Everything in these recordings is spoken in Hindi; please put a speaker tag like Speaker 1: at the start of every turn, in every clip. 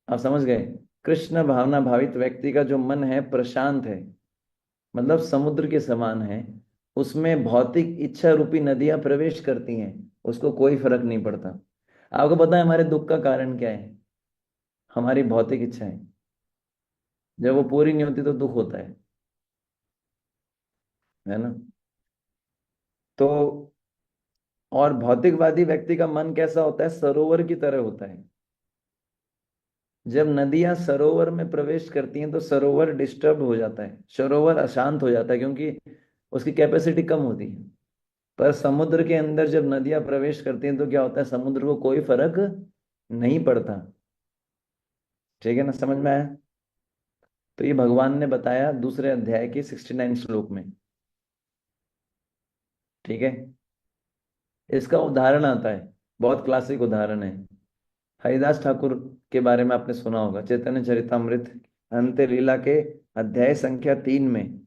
Speaker 1: आप समझ गए? कृष्ण भावना भावित व्यक्ति का जो मन है प्रशांत है, मतलब समुद्र के समान है। उसमें भौतिक इच्छा रूपी नदियां प्रवेश करती हैं, उसको कोई फर्क नहीं पड़ता। आपको पता है हमारे दुख का कारण क्या है? हमारी भौतिक इच्छाएं। जब वो पूरी नहीं होती तो दुख होता है ना? तो और भौतिकवादी व्यक्ति का मन कैसा होता है? सरोवर की तरह होता है। जब नदियां सरोवर में प्रवेश करती हैं तो सरोवर डिस्टर्ब हो जाता है, सरोवर अशांत हो जाता है, क्योंकि उसकी कैपेसिटी कम होती है। पर समुद्र के अंदर जब नदियां प्रवेश करती हैं तो क्या होता है? समुद्र को कोई फर्क नहीं पड़ता। ठीक है ना? समझ में आया? तो ये भगवान ने बताया दूसरे अध्याय के 69 श्लोक में। ठीक है। इसका उदाहरण आता है, बहुत क्लासिक उदाहरण है। हरिदास ठाकुर के बारे में आपने सुना होगा, चैतन्य चरितमृत अंत्य लीला के अध्याय संख्या 3 में।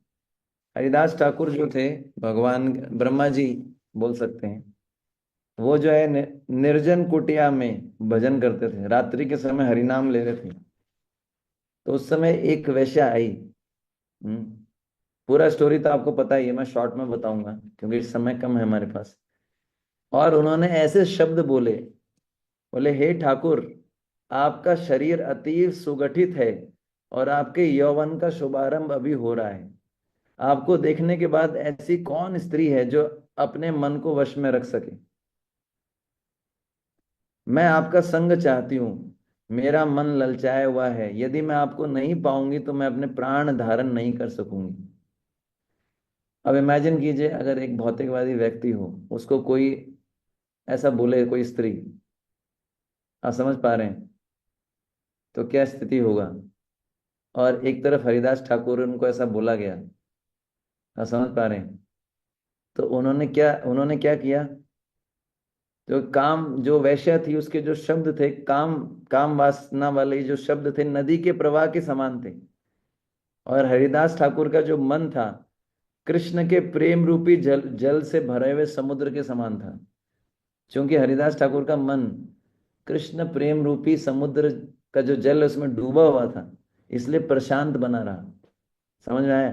Speaker 1: हरिदास ठाकुर जो थे, भगवान ब्रह्मा जी बोल सकते हैं, वो जो है निर्जन कुटिया में भजन करते थे, रात्रि के समय हरिनाम ले रहे थे। तो उस समय एक वेश्या आई। हम्म, पूरा स्टोरी तो आपको पता ही है, मैं शॉर्ट में बताऊंगा क्योंकि समय कम है हमारे पास। और उन्होंने ऐसे शब्द बोले, बोले हे ठाकुर, आपका शरीर अति सुगठित है और आपके यौवन का शुभारंभ अभी हो रहा है। आपको देखने के बाद ऐसी कौन स्त्री है जो अपने मन को वश में रख सके? मैं आपका संग चाहती हूँ, मेरा मन ललचाया हुआ है। यदि मैं आपको नहीं पाऊंगी तो मैं अपने प्राण धारण नहीं कर सकूंगी। अब इमेजिन कीजिए, अगर एक भौतिकवादी व्यक्ति हो, उसको कोई ऐसा बोले, कोई स्त्री। आप समझ पा रहे हैं तो क्या स्थिति होगा? और एक तरफ हरिदास ठाकुर, उनको ऐसा बोला गया। आप समझ पा रहे हैं? तो उन्होंने क्या किया? जो काम, जो वैश्या थी, उसके जो शब्द थे, काम काम वासना वाले जो शब्द थे, नदी के प्रवाह के समान थे। और हरिदास ठाकुर का जो मन था, कृष्ण के प्रेम रूपी जल जल से भरे हुए समुद्र के समान था। क्योंकि हरिदास ठाकुर का मन कृष्ण प्रेम रूपी समुद्र का जो जल है उसमें डूबा हुआ था, इसलिए प्रशांत बना रहा। समझ में आया?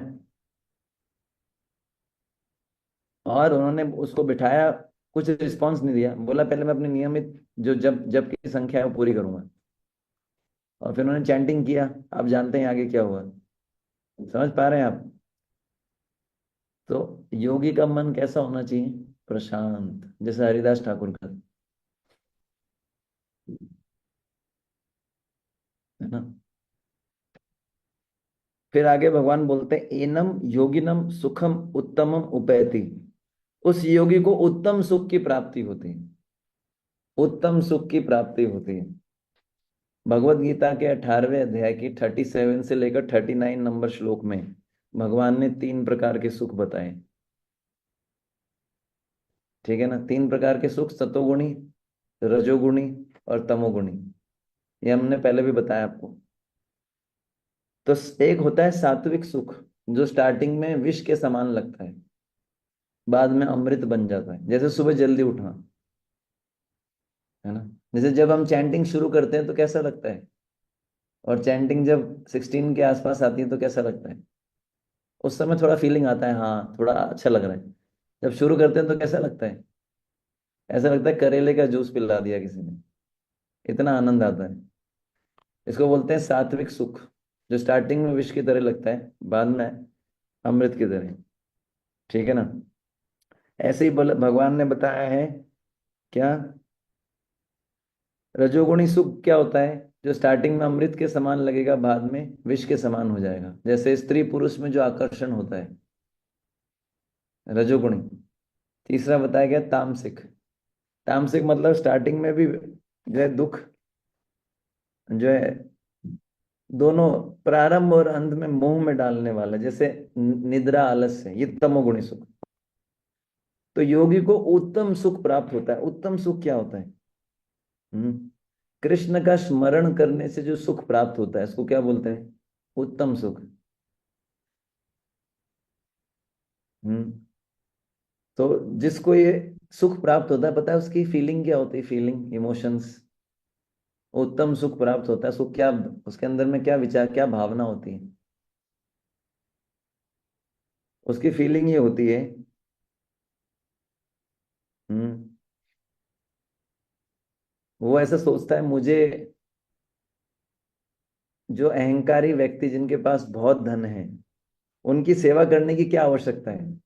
Speaker 1: और उन्होंने उसको बिठाया, कुछ रिस्पॉन्स नहीं दिया, बोला पहले मैं अपनी नियमित जो जब जब की संख्या है वो पूरी करूंगा। और फिर उन्होंने चैंटिंग किया। आप जानते हैं आगे क्या हुआ? समझ पा रहे हैं आप? तो योगी का मन कैसा होना चाहिए? प्रशांत, जैसे हरिदास ठाकुर का, है ना? फिर आगे भगवान बोलते हैं एनम योगिनम सुखम उत्तमम उपैति। उस योगी को उत्तम सुख की प्राप्ति होती है, उत्तम सुख की प्राप्ति होती है। भगवत गीता के 18वें अध्याय की 37 से लेकर 39 नंबर श्लोक में भगवान ने 3 प्रकार के सुख बताए। ठीक है ना? 3 प्रकार के सुख, सतोगुणी, रजोगुणी और तमोगुणी। ये हमने पहले भी बताया आपको। तो एक होता है सात्विक सुख, जो स्टार्टिंग में विष के समान लगता है, बाद में अमृत बन जाता है। जैसे सुबह जल्दी उठना, है ना? जैसे जब हम चैंटिंग शुरू करते हैं तो कैसा लगता है, और चैंटिंग जब 16 के आसपास आती है तो कैसा लगता है? उस समय थोड़ा फीलिंग आता है, हाँ थोड़ा अच्छा लग रहा है। जब शुरू करते हैं तो कैसा लगता है? ऐसा लगता है करेले का जूस पिला दिया किसी ने, इतना आनंद आता है। इसको बोलते हैं सात्विक सुख, जो स्टार्टिंग में विष की तरह लगता है, बाद में अमृत की तरह। ठीक है ना? ऐसे ही भगवान ने बताया है क्या? रजोगुणी सुख क्या होता है? जो स्टार्टिंग में अमृत के समान लगेगा, बाद में विष के समान हो जाएगा। जैसे स्त्री पुरुष में जो आकर्षण होता है, रजोगुणी। तीसरा बताया गया तामसिक। तामसिक मतलब स्टार्टिंग में भी जो है दुख, जो है दोनों, प्रारंभ और अंत में मोह में डालने वाला, जैसे निद्रा, आलस्य, ये तमोगुणी सुख। तो योगी को उत्तम सुख प्राप्त होता है। उत्तम सुख क्या होता है? हम्म कृष्ण का स्मरण करने से जो सुख प्राप्त होता है उसको क्या बोलते हैं? उत्तम सुख। हम्म तो जिसको ये सुख प्राप्त होता है, पता है उसकी फीलिंग क्या होती है? Feeling, emotions. उत्तम सुख प्राप्त होता है। सुख क्या, उसके अंदर में क्या विचार, क्या भावना होती है? उसकी फीलिंग ये होती है। हम्म। वो ऐसा सोचता है, मुझे, जो अहंकारी व्यक्ति जिनके पास बहुत धन है, उनकी सेवा करने की क्या आवश्यकता है?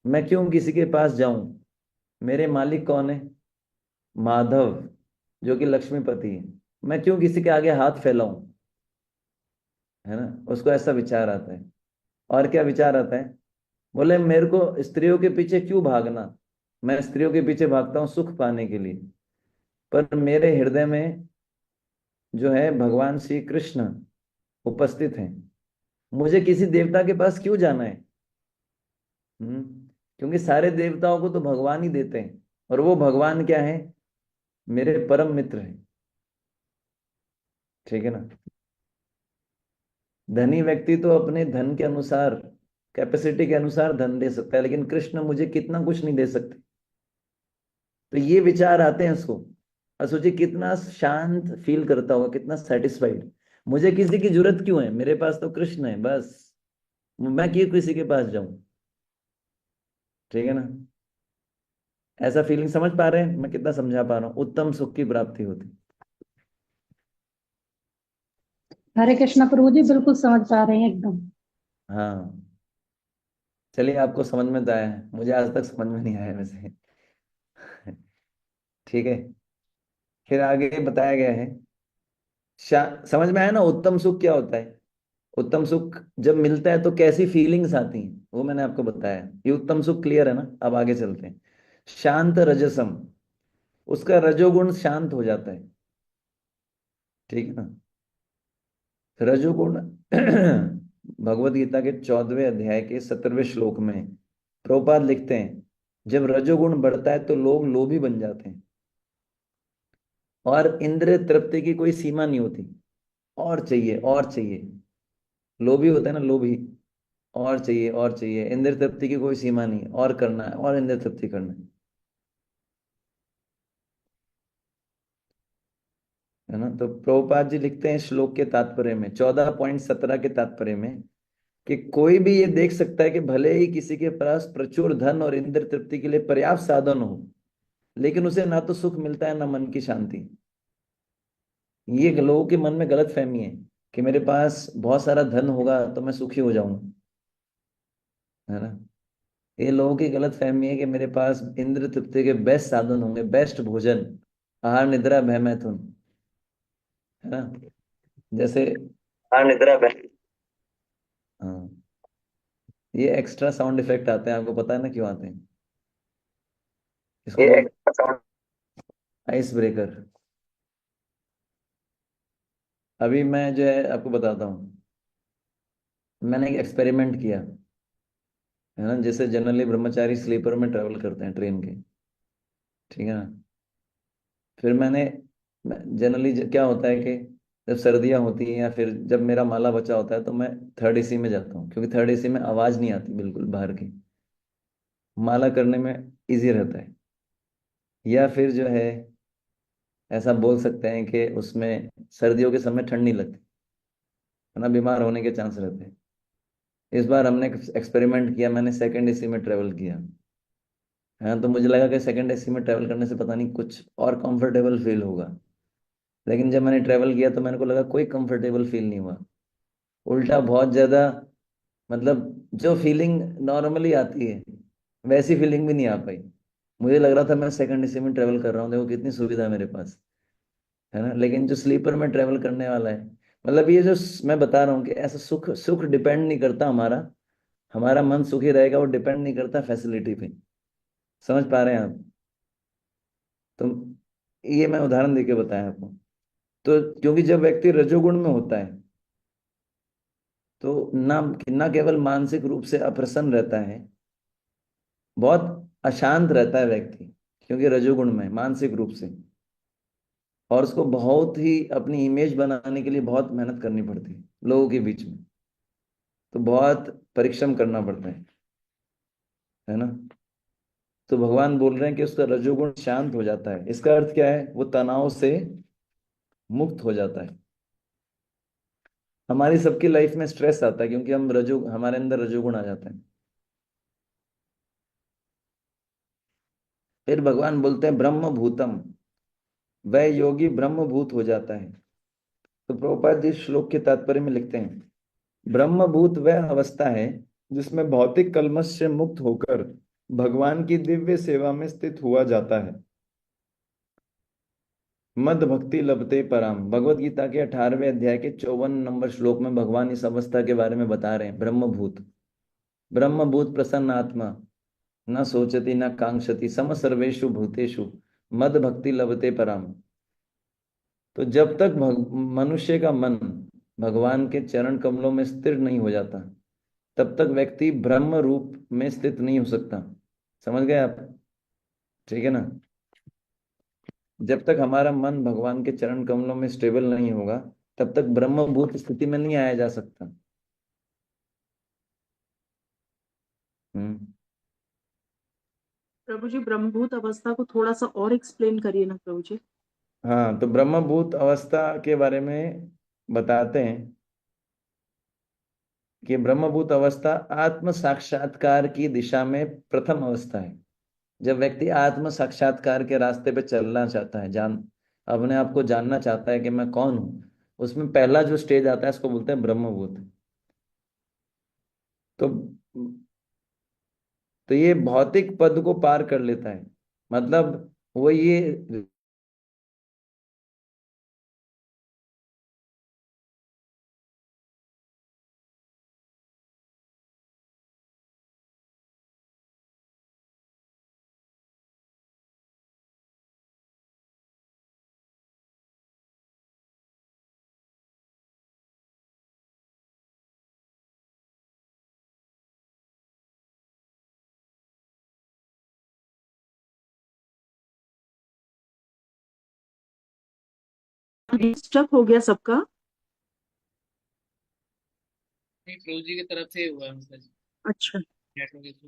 Speaker 1: मैं क्यों किसी के पास जाऊं? मेरे मालिक कौन है? माधव, जो कि लक्ष्मीपति है। मैं क्यों किसी के आगे हाथ फैलाऊं? है ना, उसको ऐसा विचार आता है। और क्या विचार आता है? बोले, मेरे को स्त्रियों के पीछे क्यों भागना? मैं स्त्रियों के पीछे भागता हूँ सुख पाने के लिए, पर मेरे हृदय में जो है भगवान श्री कृष्ण उपस्थित हैं। मुझे किसी देवता के पास क्यों जाना है? हम्म। क्योंकि सारे देवताओं को तो भगवान ही देते हैं, और वो भगवान क्या है? मेरे परम मित्र हैं। ठीक है ना। धनी व्यक्ति तो अपने धन के अनुसार, कैपेसिटी के अनुसार धन दे सकता है, लेकिन कृष्ण मुझे कितना कुछ नहीं दे सकते। तो ये विचार आते हैं उसको। और सोचिए कितना शांत फील करता होगा, कितना सेटिस्फाइड। मुझे किसी की जरूरत क्यों है, मेरे पास तो कृष्ण है बस। मैं क्यों किसी के पास जाऊं? ठीक है ना। ऐसा फीलिंग समझ पा रहे हैं? मैं कितना समझा पा रहा हूँ? उत्तम सुख की प्राप्ति होती।
Speaker 2: हरे कृष्णा प्रभु जी, बिल्कुल समझ पा रहे हैं एकदम।
Speaker 1: हाँ। चलिए, आपको समझ में तो आया है, मुझे आज तक समझ में नहीं आया वैसे। ठीक है। फिर आगे बताया गया है, समझ में आया ना उत्तम सुख क्या होता है? उत्तम सुख जब मिलता है तो कैसी फीलिंग्स आती हैं, वो मैंने आपको बताया। ये उत्तम सुख क्लियर है ना? अब आगे चलते हैं। शांत रजसम, उसका रजोगुण शांत हो जाता है। ठीक है ना। रजोगुण भगवत गीता के 14वें अध्याय के 17वें श्लोक में प्रभुपाद लिखते हैं, जब रजोगुण बढ़ता है तो लोग लोभी बन जाते हैं, और इंद्रिय तृप्ति की कोई सीमा नहीं होती। और चाहिए और चाहिए। लोभी होता है ना, लोभी। और चाहिए और चाहिए, इंद्रिय तृप्ति की कोई सीमा नहीं, और करना है और इंद्रिय तृप्ति करना है ना। तो प्रभुपाद जी लिखते हैं श्लोक के तात्पर्य में, 14.17 के तात्पर्य में, कि कोई भी ये देख सकता है कि भले ही किसी के पास प्रचुर धन और इंद्रिय तृप्ति के लिए पर्याप्त साधन हो, लेकिन उसे ना तो सुख मिलता है ना मन की शांति। ये लोगों के मन में गलत फहमी है कि मेरे पास बहुत सारा धन होगा तो मैं सुखी हो जाऊंगा। है ना। ये लोगों की गलत फहमी है कि मेरे पास इंद्र तृप्ति के बेस्ट साधन होंगे, बेस्ट भोजन, आहार निद्रा भय मैथुन। है ना। जैसे,
Speaker 2: हाँ, निद्रा बहन।
Speaker 1: हाँ, ये एक्स्ट्रा साउंड इफेक्ट आते हैं, आपको पता है ना क्यों आते हैं? इसको
Speaker 2: ये
Speaker 1: बोल
Speaker 2: एक्स्ट्रा साउंड।
Speaker 1: Ice breaker. अभी मैं जो है आपको बताता हूँ, मैंने एक एक्सपेरिमेंट किया। है ना, जैसे जनरली ब्रह्मचारी स्लीपर में ट्रेवल करते हैं ट्रेन के। ठीक है ना। फिर मैंने, जनरली क्या होता है कि जब सर्दियाँ होती हैं या फिर जब मेरा माला बचा होता है तो मैं थर्ड एसी में जाता हूँ, क्योंकि थर्ड एसी में आवाज़ नहीं आती बिल्कुल बाहर की। माला करने में इजी रहता है। या फिर जो है, ऐसा बोल सकते हैं कि उसमें सर्दियों के समय ठंड नहीं लगती, है ना, बीमार होने के चांस रहते हैं। इस बार हमने एक्सपेरिमेंट किया, मैंने सेकंड एसी में ट्रेवल किया। हाँ, तो मुझे लगा कि सेकंड एसी में ट्रेवल करने से पता नहीं कुछ और कंफर्टेबल फील होगा। लेकिन जब मैंने ट्रेवल किया तो मेरे को लगा कोई कंफर्टेबल फील नहीं हुआ। उल्टा बहुत ज्यादा, मतलब जो फीलिंग नॉर्मली आती है वैसी फीलिंग भी नहीं आ पाई। मुझे लग रहा था मैं सेकंड एसी में ट्रेवल कर रहा हूँ, देखो कितनी सुविधा है मेरे पास। है ना। लेकिन जो स्लीपर में ट्रेवल करने वाला है, मतलब ये जो मैं बता रहा हूँ कि ऐसा सुख, सुख डिपेंड नहीं करता हमारा, हमारा मन सुखी रहेगा, वो डिपेंड नहीं करता फैसिलिटी पे। समझ पा रहे हैं आप? तो ये मैं उदाहरण देके बताया आपको। तो क्योंकि जब व्यक्ति रजोगुण में होता है तो ना केवल मानसिक रूप से अप्रसन्न रहता है, बहुत अशांत रहता है व्यक्ति, क्योंकि रजोगुण में मानसिक रूप से। और उसको बहुत ही अपनी इमेज बनाने के लिए बहुत मेहनत करनी पड़ती है लोगों के बीच में। तो बहुत परिश्रम करना पड़ता है ना। तो भगवान बोल रहे हैं कि उसका रजोगुण शांत हो जाता है। इसका अर्थ क्या है? वो तनाव से मुक्त हो जाता है। हमारी सबकी लाइफ में स्ट्रेस आता है क्योंकि हमारे अंदर रजोगुण आ जाता है। फिर भगवान बोलते हैं ब्रह्म भूतम, वह योगी ब्रह्म भूत हो जाता है। तो प्रभुपाद जी श्लोक के तात्पर्य में लिखते हैं, ब्रह्म भूत वह अवस्था है जिसमें भौतिक कल्मश से मुक्त होकर भगवान की दिव्य सेवा में स्थित हुआ जाता है। मद भक्ति लभते पराम, भगवत गीता के 18वें अध्याय के 54 नंबर श्लोक में भगवान इस अवस्था के बारे में बता रहे हैं। ब्रह्मभूत, ब्रह्मभूत प्रसन्न आत्मा, न सोचती न कांक्षति, सम सर्वेषु भूतेषु मद भक्ति लभते पराम। तो जब तक मनुष्य का मन भगवान के चरण कमलों में स्थिर नहीं हो जाता, तब तक व्यक्ति ब्रह्म रूप में स्थित नहीं हो सकता। समझ गए आप? ठीक है ना? जब तक हमारा मन भगवान के चरण कमलों में स्टेबल नहीं होगा, तब तक ब्रह्मभूत स्थिति में नहीं आया जा सकता। हम्म।
Speaker 3: प्रभु जी, ब्रह्मभूत अवस्था को थोड़ा सा और एक्सप्लेन करिए ना प्रभु जी।
Speaker 1: हाँ, तो ब्रह्मभूत अवस्था के बारे में बताते हैं कि ब्रह्मभूत अवस्था आत्म साक्षात्कार की दिशा में प्रथम अवस्था है। जब व्यक्ति आत्म साक्षात्कार के रास्ते पे चलना चाहता है, अपने आप को जानना चाहता है कि मैं कौन हूँ, उसमें पहला जो स्टेज आता है उसको बोलते हैं ब्रह्मभूत। तो ये भौतिक पद को पार कर लेता है। मतलब वो ये
Speaker 3: स्टक हो गया सबका।
Speaker 4: नहीं, प्रभु जी की तरफ से हुआ है मतलब
Speaker 3: अच्छा।
Speaker 4: Network issue.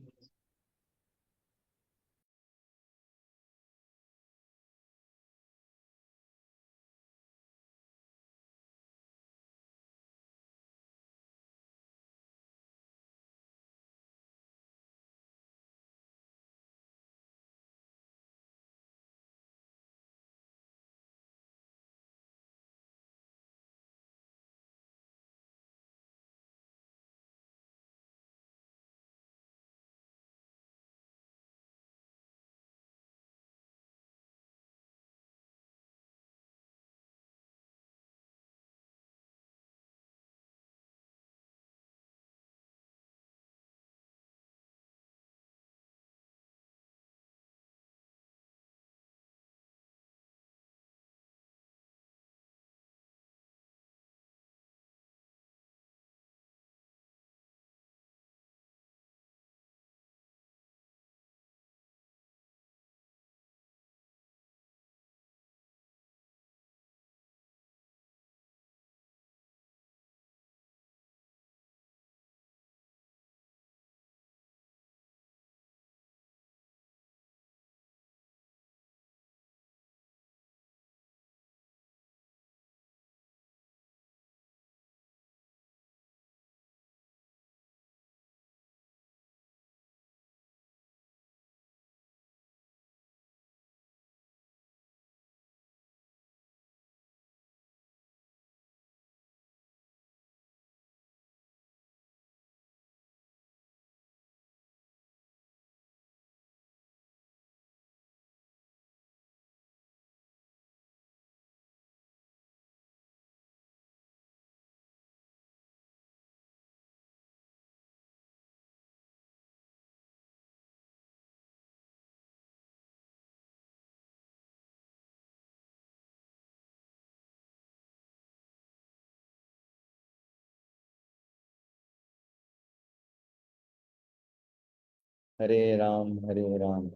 Speaker 1: हरे राम हरे राम,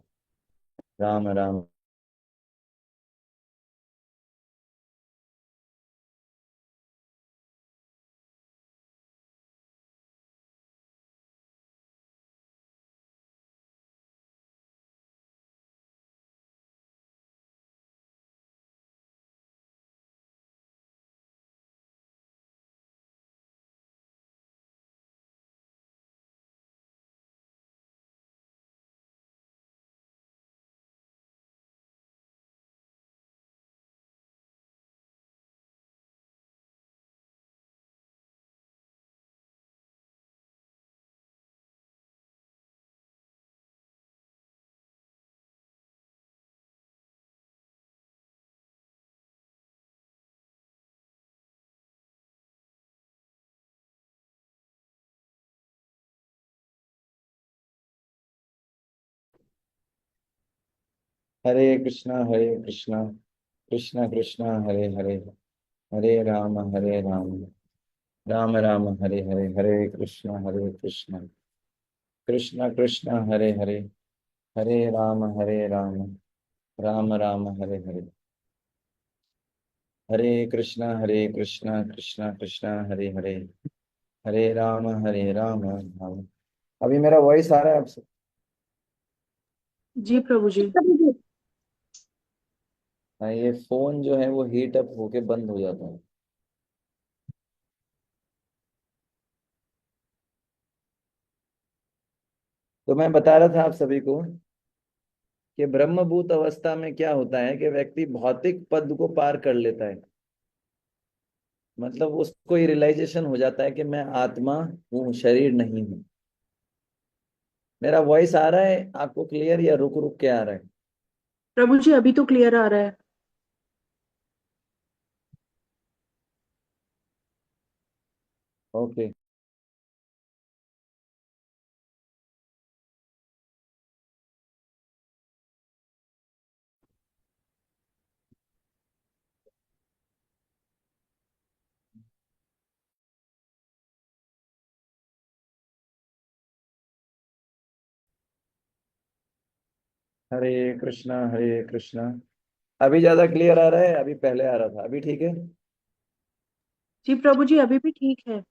Speaker 1: राम राम। हरे कृष्णा कृष्ण कृष्ण हरे हरे, हरे राम राम राम हरे हरे, हरे कृष्ण कृष्ण कृष्ण हरे हरे, हरे राम राम राम हरे हरे, हरे कृष्ण कृष्ण कृष्ण हरे हरे, हरे राम राम। अभी मेरा वॉइस आ रहा है आपसे?
Speaker 3: जी प्रभु जी।
Speaker 1: हाँ, ये फोन जो है वो हीट अप होके बंद हो जाता है। तो मैं बता रहा था आप सभी को कि ब्रह्मभूत अवस्था में क्या होता है कि व्यक्ति भौतिक पद को पार कर लेता है। मतलब उसको ये रियलाइजेशन हो जाता है कि मैं आत्मा हूँ, शरीर नहीं हूँ। मेरा वॉइस आ रहा है आपको क्लियर, या रुक रुक के आ रहा है?
Speaker 3: प्रभु जी अभी तो क्लियर आ रहा है।
Speaker 1: ओके। हरे कृष्णा। अभी ज्यादा क्लियर आ रहा है? अभी पहले आ रहा था, अभी ठीक है?
Speaker 3: जी प्रभु जी अभी भी ठीक है।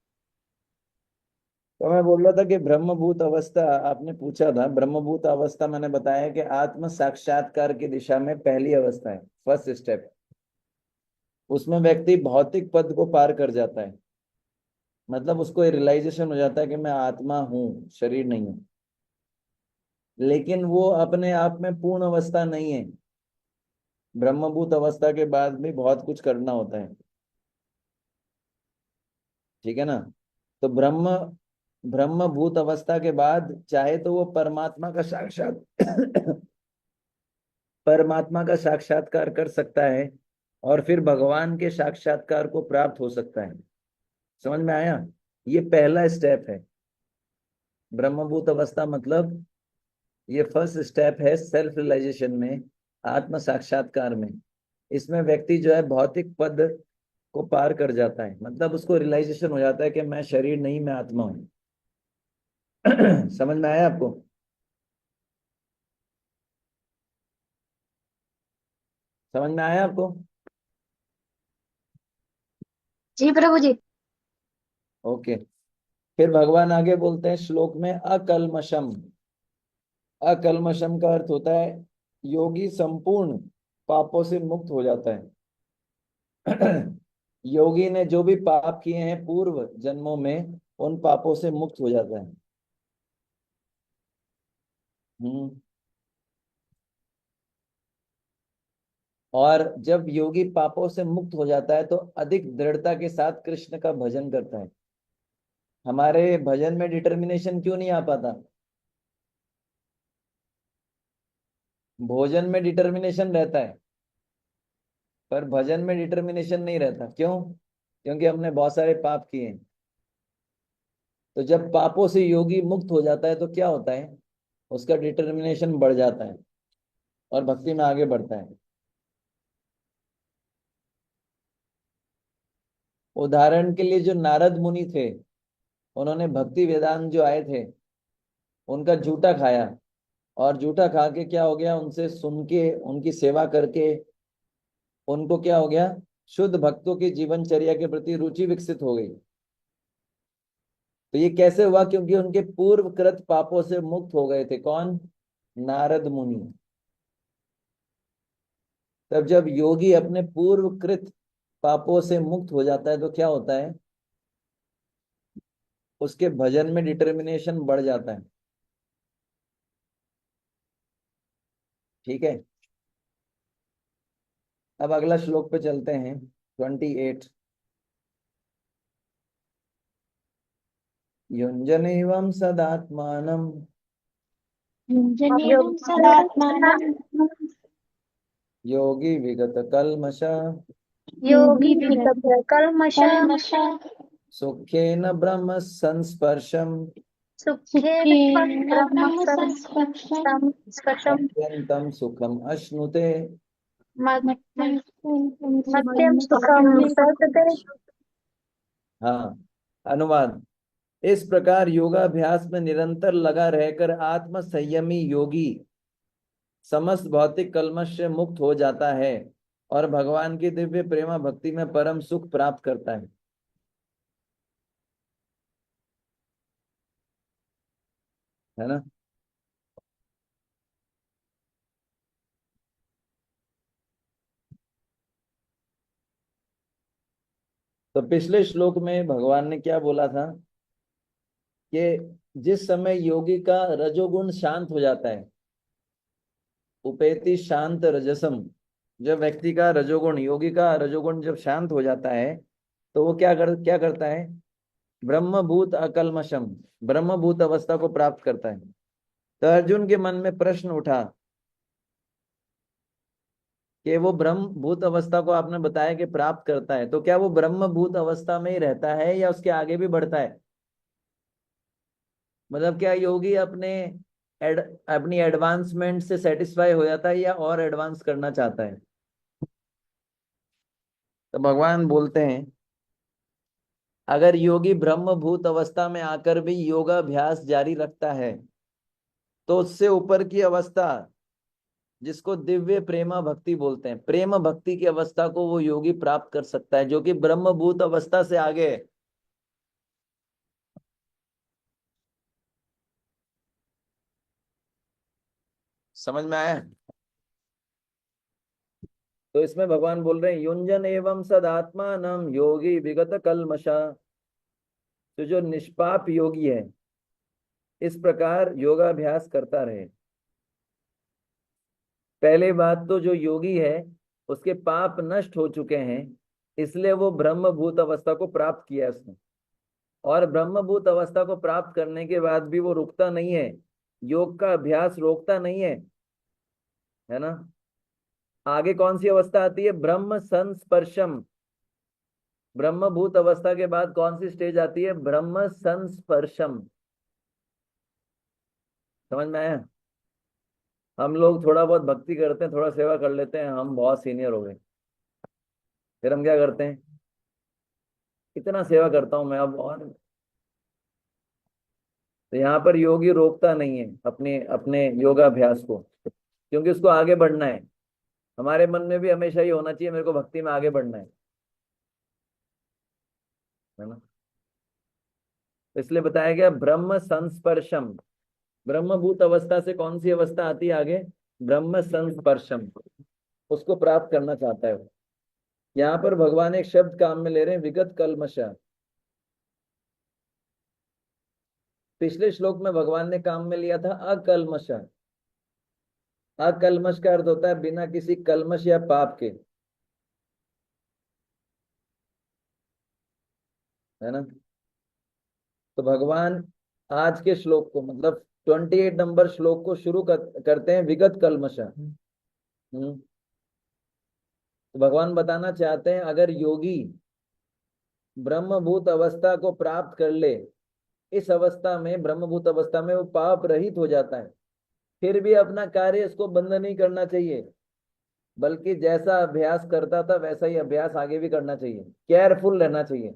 Speaker 1: तो मैं बोल रहा था कि ब्रह्मभूत अवस्था आपने पूछा था। ब्रह्मभूत अवस्था मैंने बताया कि आत्म साक्षात्कार की दिशा में पहली अवस्था है, फर्स्ट स्टेप। उसमें व्यक्ति भौतिक पद को पार कर जाता है। मतलब उसको रियलाइजेशन हो जाता है कि मैं आत्मा हूँ, शरीर नहीं हूँ। लेकिन वो अपने आप में पूर्ण अवस्था नहीं है। ब्रह्मभूत अवस्था के बाद भी बहुत कुछ करना होता है। ठीक है ना? तो ब्रह्म भूत अवस्था के बाद चाहे तो वो परमात्मा का साक्षात परमात्मा का साक्षात्कार कर सकता है, और फिर भगवान के साक्षात्कार को प्राप्त हो सकता है। समझ में आया? ये पहला स्टेप है। ब्रह्मभूत अवस्था मतलब ये फर्स्ट स्टेप है सेल्फ रियलाइजेशन में, आत्म साक्षात्कार में। इसमें व्यक्ति जो है भौतिक पद को पार कर जाता है। मतलब उसको रियलाइजेशन हो जाता है कि मैं शरीर नहीं, मैं आत्मा हूं। समझ में आया आपको? समझ में आया आपको?
Speaker 2: जी प्रभु जी।
Speaker 1: ओके। फिर भगवान आगे बोलते हैं श्लोक में, अकल्मषम। अकल्मषम का अर्थ होता है योगी संपूर्ण पापों से मुक्त हो जाता है। योगी ने जो भी पाप किए हैं पूर्व जन्मों में, उन पापों से मुक्त हो जाता है। हम्म। और जब योगी पापों से मुक्त हो जाता है तो अधिक दृढ़ता के साथ कृष्ण का भजन करता है। हमारे भजन में डिटर्मिनेशन क्यों नहीं आ पाता? भोजन में डिटर्मिनेशन रहता है, पर भजन में डिटर्मिनेशन नहीं रहता। क्यों? क्योंकि हमने बहुत सारे पाप किए हैं। तो जब पापों से योगी मुक्त हो जाता है तो क्या होता है? उसका डिटर्मिनेशन बढ़ जाता है और भक्ति में आगे बढ़ता है। उदाहरण के लिए जो नारद मुनि थे, उन्होंने भक्ति वेदांत जो आए थे उनका जूठा खाया, और जूठा खा के क्या हो गया, उनसे सुन के उनकी सेवा करके उनको क्या हो गया, शुद्ध भक्तों की जीवनचर्या के प्रति रुचि विकसित हो गई। तो ये कैसे हुआ? क्योंकि उनके पूर्व कृत पापों से मुक्त हो गए थे। कौन? नारद मुनि। तब जब योगी अपने पूर्व कृत पापों से मुक्त हो जाता है तो क्या होता है? उसके भजन में डिटर्मिनेशन बढ़ जाता है। ठीक है। अब अगला श्लोक पे चलते हैं, 28। युञ्जनेवं सदात्मानं
Speaker 2: युञ्जनेनं सदात्मानं
Speaker 1: योगी विगत कल्मष
Speaker 2: योगी विगतकल्मषः
Speaker 1: सुखेन ब्रह्म संस्पर्शम
Speaker 5: सुखेन ब्रह्म स्पर्शम
Speaker 1: अत्यंतम सुखम अश्नुते।
Speaker 5: मध्यम सुखम वर्तते।
Speaker 1: हाँ, अनुवाद। इस प्रकार योगाभ्यास में निरंतर लगा रहकर आत्म संयमी योगी समस्त भौतिक कल्मश से मुक्त हो जाता है और भगवान की दिव्य प्रेमा भक्ति में परम सुख प्राप्त करता है ना। तो पिछले श्लोक में भगवान ने क्या बोला था कि जिस समय योगी का रजोगुण शांत हो जाता है, उपेति शांत रजसम, जब व्यक्ति का रजोगुण, योगी का रजोगुण जब शांत हो जाता है तो वो क्या करता है, ब्रह्मभूत अकल्मषम, ब्रह्मभूत अवस्था को प्राप्त करता है। तो अर्जुन के मन में प्रश्न उठा कि वो ब्रह्म भूत अवस्था को आपने बताया कि प्राप्त करता है, तो क्या वो ब्रह्म भूत अवस्था में ही रहता है या उसके आगे भी बढ़ता है? मतलब क्या योगी अपनी एडवांसमेंट से सेटिस्फाई हो जाता है या और एडवांस करना चाहता है? तो भगवान बोलते हैं अगर योगी ब्रह्म भूत अवस्था में आकर भी योगाभ्यास जारी रखता है तो उससे ऊपर की अवस्था, जिसको दिव्य प्रेमा भक्ति बोलते हैं, प्रेम भक्ति की अवस्था को वो योगी प्राप्त कर सकता है, जो कि ब्रह्मभूत अवस्था से आगे है। समझ में आया? तो इसमें भगवान बोल रहे हैं युंजन एवं सदात्मानम योगी विगत कल्मषा। तो जो निष्पाप योगी है इस प्रकार योगाभ्यास करता रहे। पहले बात तो जो योगी है उसके पाप नष्ट हो चुके हैं, इसलिए वो ब्रह्मभूत अवस्था को प्राप्त किया है उसने। और ब्रह्मभूत अवस्था को प्राप्त करने के बाद भी वो रुकता नहीं है, योग का अभ्यास रोकता नहीं है ना। आगे कौन सी अवस्था आती है? ब्रह्म संस्पर्शम। ब्रह्मभूत अवस्था के बाद कौन सी स्टेज आती है? ब्रह्म संस्पर्शम। समझ में आया? हम लोग थोड़ा बहुत भक्ति करते हैं, थोड़ा सेवा कर लेते हैं, हम बहुत सीनियर हो गए। फिर हम क्या करते हैं, इतना सेवा करता हूं मैं अब और। तो यहाँ पर योगी रोकता नहीं है अपने अपने योगाभ्यास को, क्योंकि उसको आगे बढ़ना है। हमारे मन में भी हमेशा ही होना चाहिए मेरे को भक्ति में आगे बढ़ना है ना। तो इसलिए बताया गया ब्रह्म संस्पर्शम। ब्रह्मभूत अवस्था से कौन सी अवस्था आती है आगे? ब्रह्म संस्पर्शम, उसको प्राप्त करना चाहता है वो। यहाँ पर भगवान एक शब्द काम में ले रहे हैं, विगत कल्मषा। पिछले श्लोक में भगवान ने काम में लिया था अकल्मषा। अकल्मष का अर्थ होता है बिना किसी कल्मश या पाप के, है ना। तो भगवान आज के श्लोक को, मतलब 28 नंबर श्लोक को शुरू करते हैं विगत कल्मषा। हम्म। तो भगवान बताना चाहते हैं अगर योगी ब्रह्मभूत अवस्था को प्राप्त कर ले, इस अवस्था में, ब्रह्मभूत अवस्था में वो पाप रहित हो जाता है, फिर भी अपना कार्य इसको बंद नहीं करना चाहिए, बल्कि जैसा अभ्यास करता था वैसा ही अभ्यास आगे भी करना चाहिए। केयरफुल रहना चाहिए।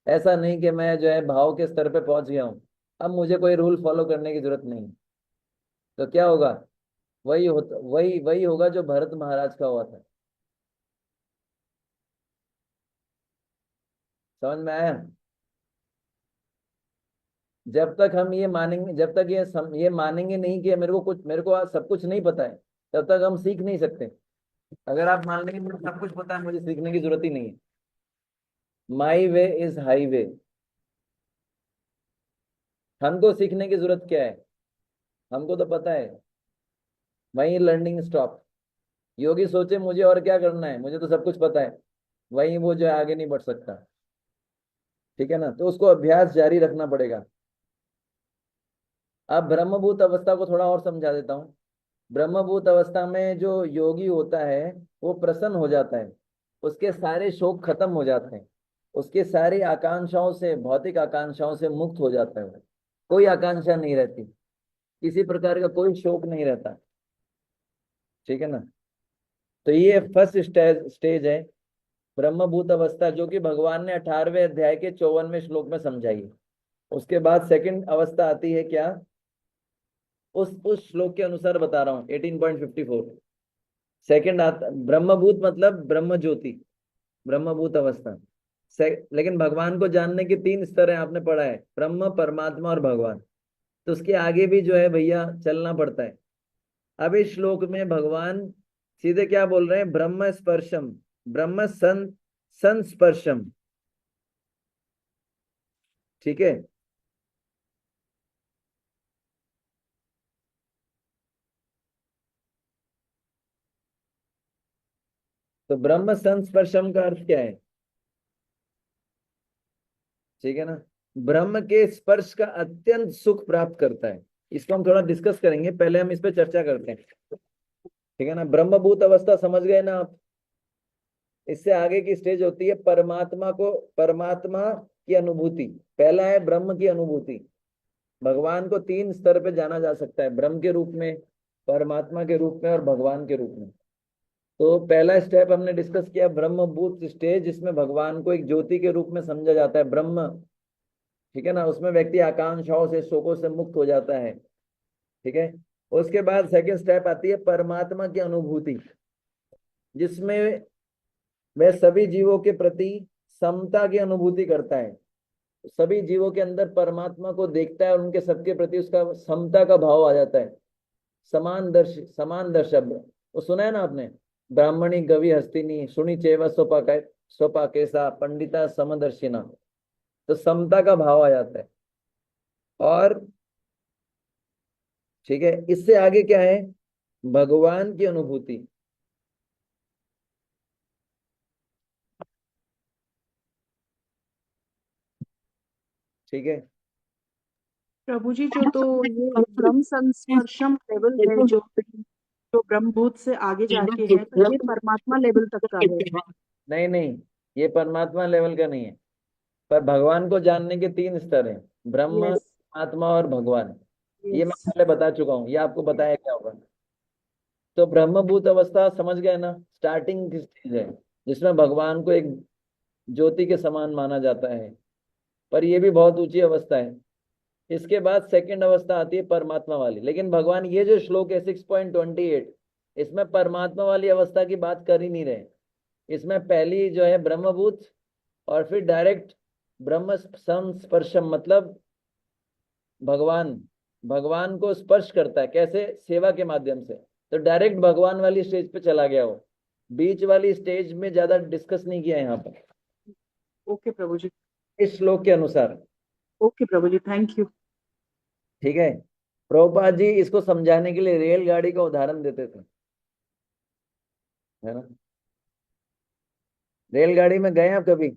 Speaker 1: ऐसा नहीं कि मैं जो है भाव के स्तर पे पहुंच गया हूं, अब मुझे कोई रूल फॉलो करने की जरूरत नहीं। तो क्या होगा? वही वही होगा जो भरत महाराज का हुआ था। समझ में आया? जब तक हम ये मानेंगे, जब तक ये मानेंगे नहीं कि मेरे को आज सब कुछ नहीं पता है, तब तक हम सीख नहीं सकते। अगर आप मान लेंगे मुझे सब कुछ पता है, मुझे सीखने की जरूरत ही नहीं है, माई वे इज हाईवे, हमको सीखने की जरूरत क्या है? हमको तो पता है, वही लर्निंग स्टॉप। योगी सोचे मुझे और क्या करना है, मुझे तो सब कुछ पता है, वही वो जो है आगे नहीं बढ़ सकता। ठीक है ना। तो उसको अभ्यास जारी रखना पड़ेगा। अब ब्रह्मभूत अवस्था को थोड़ा और समझा देता हूँ। ब्रह्मभूत अवस्था में जो योगी होता है वो प्रसन्न हो जाता है, उसके सारे शोक खत्म हो जाते हैं, उसके सारी आकांक्षाओं से, भौतिक आकांक्षाओं से मुक्त हो जाता है। कोई आकांक्षा नहीं रहती, किसी प्रकार का कोई शोक नहीं रहता। ठीक है ना। तो ये फर्स्ट स्टेज है ब्रह्मभूत अवस्था, जो कि भगवान ने 18वें अध्याय के 54वें श्लोक में समझाई है। उसके बाद सेकंड अवस्था आती है क्या, उस श्लोक के अनुसार बता रहा हूँ, 18.54। सेकंड आता ब्रह्मभूत मतलब ब्रह्म ज्योति, ब्रह्मभूत अवस्था। लेकिन भगवान को जानने के 3 स्तर हैं, आपने पढ़ा है, ब्रह्म, परमात्मा और भगवान। तो उसके आगे भी जो है भैया चलना पड़ता है। अब इस श्लोक में भगवान सीधे क्या बोल रहे हैं, ब्रह्म स्पर्शम, ब्रह्म संस्पर्शम। ठीक है। तो ब्रह्म संस्पर्शम का अर्थ क्या है? ठीक है ना, ब्रह्म के स्पर्श का अत्यंत सुख प्राप्त करता है। इसको हम थोड़ा डिस्कस करेंगे, पहले हम इस पे चर्चा करते हैं। ठीक है ना, ब्रह्मभूत अवस्था समझ गए ना आप। इससे आगे की स्टेज होती है परमात्मा की अनुभूति। पहला है ब्रह्म की अनुभूति। भगवान को 3 स्तर पे जाना जा सकता है, ब्रह्म के रूप में, परमात्मा के रूप में और भगवान के रूप में। तो पहला स्टेप हमने डिस्कस किया ब्रह्मभूत स्टेज, जिसमें भगवान को एक ज्योति के रूप में समझा जाता है, ब्रह्म। ठीक है ना, उसमें व्यक्ति आकांक्षाओं से, शोकों से मुक्त हो जाता है। ठीक है। उसके बाद सेकंड स्टेप आती है परमात्मा की अनुभूति, जिसमें वह सभी जीवों के प्रति समता की अनुभूति करता है। सभी जीवों के अंदर परमात्मा को देखता है और उनके सबके प्रति उसका समता का भाव आ जाता है। समान दर्शक, वो सुना है ना आपने, ब्राह्मणी गवि हस्तिनी सुनी चेवा स्वपाकेसा पंडिता समदर्शिना। तो समता का भाव आ जाता है। और ठीक है, इससे आगे क्या है, भगवान की अनुभूति। ठीक है।
Speaker 3: प्रभु जी, जो तो ये ब्रह्म संस्पर्शम लेवल है, जो जो ब्रह्मभूत से आगे जाके है, तो ये परमात्मा लेवल तक का है।
Speaker 1: नहीं नहीं, ये परमात्मा लेवल का नहीं है, पर भगवान को जानने के 3 स्तर हैं, ब्रह्म,
Speaker 3: यस,
Speaker 1: आत्मा और भगवान। ये मैं
Speaker 3: यस।
Speaker 1: पहले बता चुका हूँ, ये आपको बताया क्या होगा। तो ब्रह्मभूत अवस्था समझ गए ना, स्टार्टिंग की स्टेज है, जिसमें भगवान को एक ज्योति के समान माना जाता है, पर यह भी बहुत ऊंची अवस्था है। इसके बाद सेकंड अवस्था आती है परमात्मा वाली। लेकिन भगवान ये जो श्लोक है 6.28, इसमें परमात्मा वाली अवस्था की बात कर ही नहीं रहे। इसमें पहली जो है ब्रह्मभूत, और फिर डायरेक्ट ब्रह्म संस्पर्शम, मतलब भगवान भगवान को स्पर्श करता है, कैसे, सेवा के माध्यम से। तो डायरेक्ट भगवान वाली स्टेज पे चला गया वो, बीच वाली स्टेज में ज्यादा डिस्कस नहीं किया यहाँ पर,
Speaker 3: ओके प्रभु जी।
Speaker 1: इस श्लोक के अनुसार।
Speaker 3: Okay Prabhu ji, thank you.
Speaker 1: ठीक है। प्रभुपाद जी इसको समझाने के लिए रेलगाड़ी का उदाहरण देते थे, है ना। रेलगाड़ी में गए आप कभी,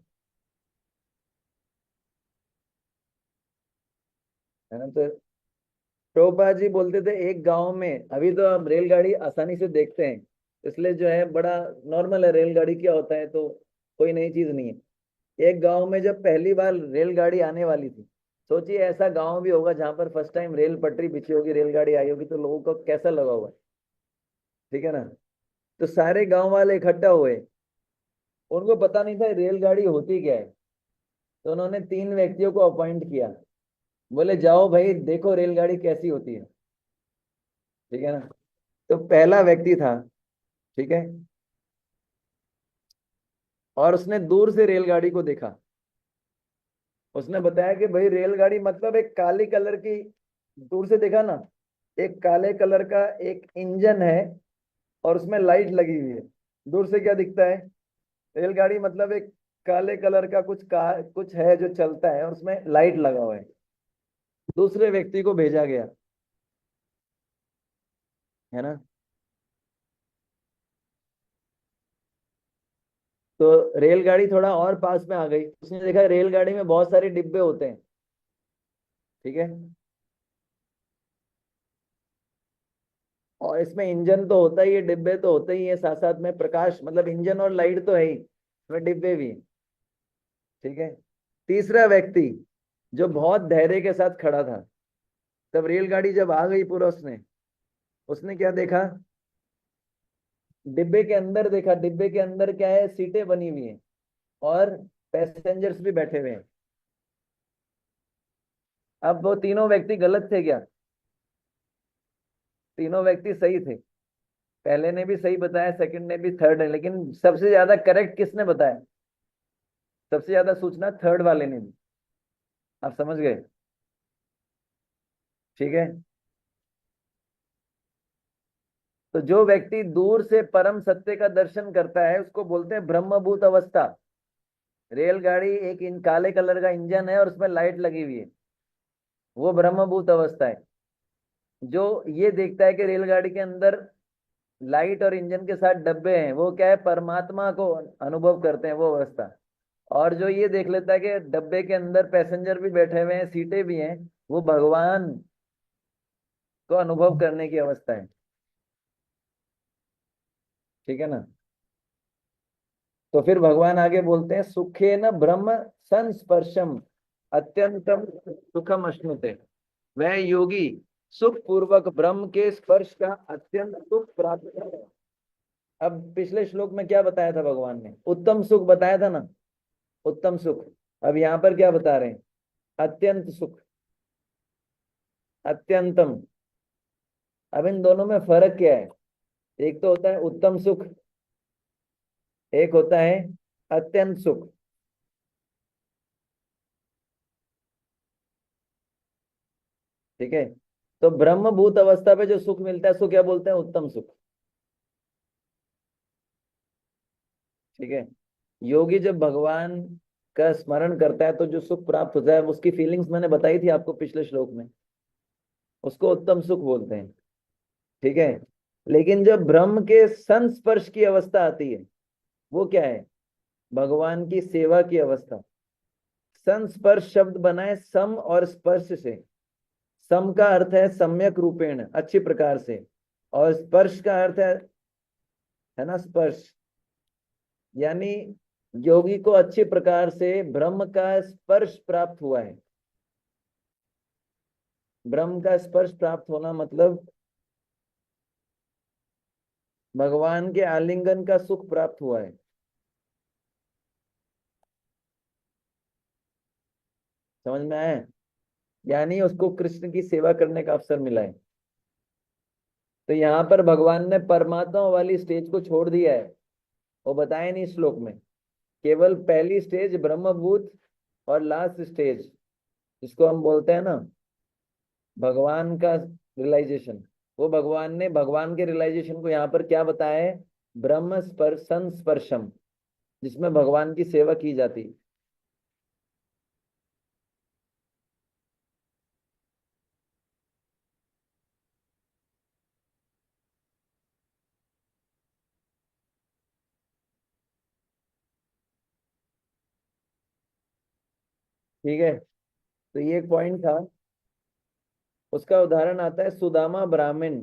Speaker 1: है ना। तो प्रभुपाद जी बोलते थे एक गांव में, अभी तो हम रेलगाड़ी आसानी से देखते हैं, इसलिए जो है बड़ा नॉर्मल है, रेलगाड़ी क्या होता है, तो कोई नई चीज नहीं है। एक गांव में जब पहली बार रेलगाड़ी आने वाली थी, सोचिए ऐसा गांव भी होगा जहां पर फर्स्ट टाइम रेल पटरी बिछी होगी, रेलगाड़ी आई होगी, तो लोगों को कैसा लगा होगा। ठीक है ना। तो सारे गांव वाले इकट्ठा हुए, उनको पता नहीं था रेलगाड़ी होती क्या है। तो उन्होंने 3 व्यक्तियों को अपॉइंट किया, बोले जाओ भाई देखो रेलगाड़ी कैसी होती है। ठीक है ना। तो पहला व्यक्ति था, ठीक है, और उसने दूर से रेलगाड़ी को देखा। उसने बताया कि भाई रेलगाड़ी मतलब एक काली कलर की, दूर से देखा ना, एक काले कलर का एक इंजन है और उसमें लाइट लगी हुई है। दूर से क्या दिखता है, रेलगाड़ी मतलब एक काले कलर का कुछ है जो चलता है और उसमें लाइट लगा हुआ है। दूसरे व्यक्ति को भेजा गया, है ना। तो रेलगाड़ी थोड़ा और पास में आ गई, उसने देखा रेलगाड़ी में बहुत सारे डिब्बे होते हैं। ठीक है। और इसमें इंजन तो होता ही है, डिब्बे तो होते ही है, साथ साथ में प्रकाश, मतलब इंजन और लाइट तो है ही, इसमें डिब्बे भी हैं। ठीक है। तीसरा व्यक्ति जो बहुत धैर्य के साथ खड़ा था, तब रेलगाड़ी जब आ गई पूरा, उसने उसने क्या देखा, डिब्बे के अंदर देखा। डिब्बे के अंदर क्या है, सीटें बनी हुई हैं और पैसेंजर्स भी बैठे हुए हैं। अब वो तीनों व्यक्ति गलत थे क्या? तीनों व्यक्ति सही थे। पहले ने भी सही बताया, सेकंड ने भी, थर्ड ने, लेकिन सबसे ज्यादा करेक्ट किसने बताया? सबसे ज्यादा सूचना थर्ड वाले ने दी। आप समझ गए? ठीक है। तो जो व्यक्ति दूर से परम सत्य का दर्शन करता है उसको बोलते हैं ब्रह्मभूत अवस्था। रेलगाड़ी एक इन काले कलर का इंजन है और उसमें लाइट लगी हुई है, वो ब्रह्मभूत अवस्था है। जो ये देखता है कि रेलगाड़ी के अंदर लाइट और इंजन के साथ डब्बे हैं, वो क्या है, परमात्मा को अनुभव करते हैं, वो अवस्था। और जो ये देख लेता है कि डब्बे के अंदर पैसेंजर भी बैठे हुए हैं, सीटें भी हैं, वो भगवान को अनुभव करने की अवस्था है। ठीक है ना? तो फिर भगवान आगे बोलते हैं सुखे न ब्रह्म संस्पर्शम अत्यंतम सुखम अश्नुते। वह योगी सुख पूर्वक ब्रह्म के स्पर्श का अत्यंत सुख प्राप्त करे। अब पिछले श्लोक में क्या बताया था भगवान ने? उत्तम सुख बताया था ना, उत्तम सुख। अब यहाँ पर क्या बता रहे हैं? अत्यंत सुख, अत्यंतम। अब इन दोनों में फर्क क्या है? एक तो होता है उत्तम सुख, एक होता है अत्यंत सुख। ठीक है। तो ब्रह्मभूत अवस्था पे जो सुख मिलता है उसको क्या बोलते हैं? उत्तम सुख। ठीक है। योगी जब भगवान का स्मरण करता है तो जो सुख प्राप्त होता है, उसकी फीलिंग्स मैंने बताई थी आपको पिछले श्लोक में, उसको उत्तम सुख बोलते हैं। ठीक है। लेकिन जब ब्रह्म के संस्पर्श की अवस्था आती है, वो क्या है? भगवान की सेवा की अवस्था। संस्पर्श शब्द बनाए सम और स्पर्श से। सम का अर्थ है सम्यक रूपेण, अच्छी प्रकार से, और स्पर्श का अर्थ है ना, स्पर्श। यानी योगी को अच्छी प्रकार से ब्रह्म का स्पर्श प्राप्त हुआ है। ब्रह्म का स्पर्श प्राप्त होना मतलब भगवान के आलिंगन का सुख प्राप्त हुआ है। समझ में आया? यानी उसको कृष्ण की सेवा करने का अवसर मिला है। तो यहाँ पर भगवान ने परमात्मा वाली स्टेज को छोड़ दिया है, वो बताया नहीं श्लोक में। केवल पहली स्टेज ब्रह्मभूत और लास्ट स्टेज जिसको हम बोलते हैं ना भगवान का रियलाइजेशन, वो भगवान ने भगवान के रियलाइजेशन को यहाँ पर क्या बताया है? ब्रह्म स्पर्श संस्पर्शम, जिसमें भगवान की सेवा की जाती है। ठीक है। तो ये एक पॉइंट था। उसका उदाहरण आता है सुदामा ब्राह्मण।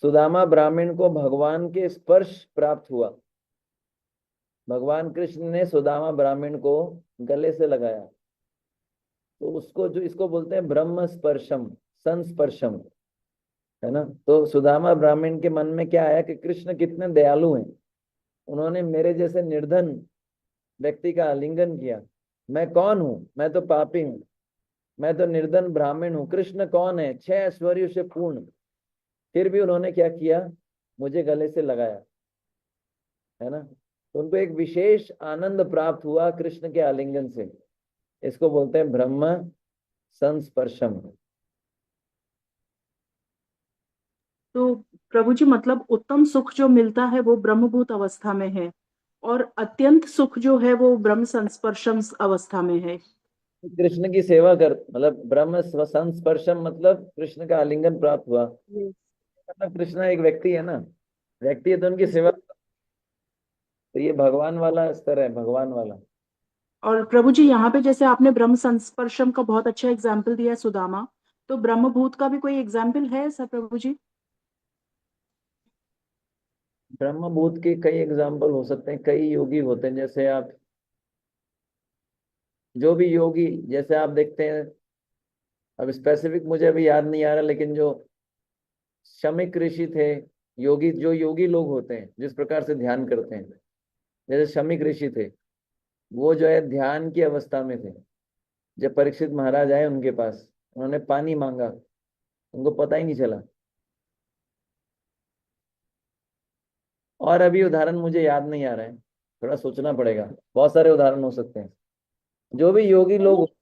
Speaker 1: सुदामा ब्राह्मण को भगवान के स्पर्श प्राप्त हुआ। भगवान कृष्ण ने सुदामा ब्राह्मण को गले से लगाया, तो उसको जो इसको बोलते हैं ब्रह्म स्पर्शम, संस्पर्शम, है ना? तो सुदामा ब्राह्मण के मन में क्या आया कि कृष्ण कितने दयालु हैं, उन्होंने मेरे जैसे निर्धन व्यक्ति का आलिंगन किया। मैं कौन हूं? मैं तो पापी हूं, मैं तो निर्धन ब्राह्मण हूँ। कृष्ण कौन है? 6 ऐश्वर्यों से पूर्ण। फिर भी उन्होंने क्या किया? मुझे गले से लगाया, है ना? तो उनको एक विशेष आनंद प्राप्त हुआ कृष्ण के आलिंगन से। इसको बोलते हैं ब्रह्म संस्पर्शम।
Speaker 3: तो प्रभु जी मतलब उत्तम सुख जो मिलता है वो ब्रह्मभूत अवस्था में है, और अत्यंत सुख जो है वो ब्रह्म संस्पर्शम अवस्था में है।
Speaker 1: कृष्ण की सेवा कर, मतलब ब्रह्म संस्पर्शम मतलब कृष्ण का आलिंगन प्राप्त हुआ।
Speaker 3: Yes.
Speaker 1: मतलब कृष्ण एक व्यक्ति है ना, व्यक्ति है तो उनकी सेवा। तो ये भगवान वाला स्तर है, भगवान वाला।
Speaker 3: और प्रभु जी यहाँ पे जैसे आपने ब्रह्म संस्पर्शम का बहुत अच्छा एग्जाम्पल दिया है सुदामा, तो ब्रह्मभूत का भी कोई एग्जाम्पल है सर प्रभु जी?
Speaker 1: ब्रह्मभूत के कई एग्जाम्पल हो सकते हैं, कई योगी होते हैं। जैसे आप जो भी योगी, जैसे आप देखते हैं अब स्पेसिफिक मुझे अभी याद नहीं आ रहा, लेकिन जो शमिक ऋषि थे, योगी, जो योगी लोग होते हैं जिस प्रकार से ध्यान करते हैं, जैसे शमिक ऋषि थे, वो जो है ध्यान की अवस्था में थे। जब परीक्षित महाराज आए उनके पास, उन्होंने पानी मांगा, उनको पता ही नहीं चला। और अभी उदाहरण मुझे याद नहीं आ रहा है, थोड़ा सोचना पड़ेगा, बहुत सारे उदाहरण हो सकते हैं। जो भी योगी लोग
Speaker 2: जी,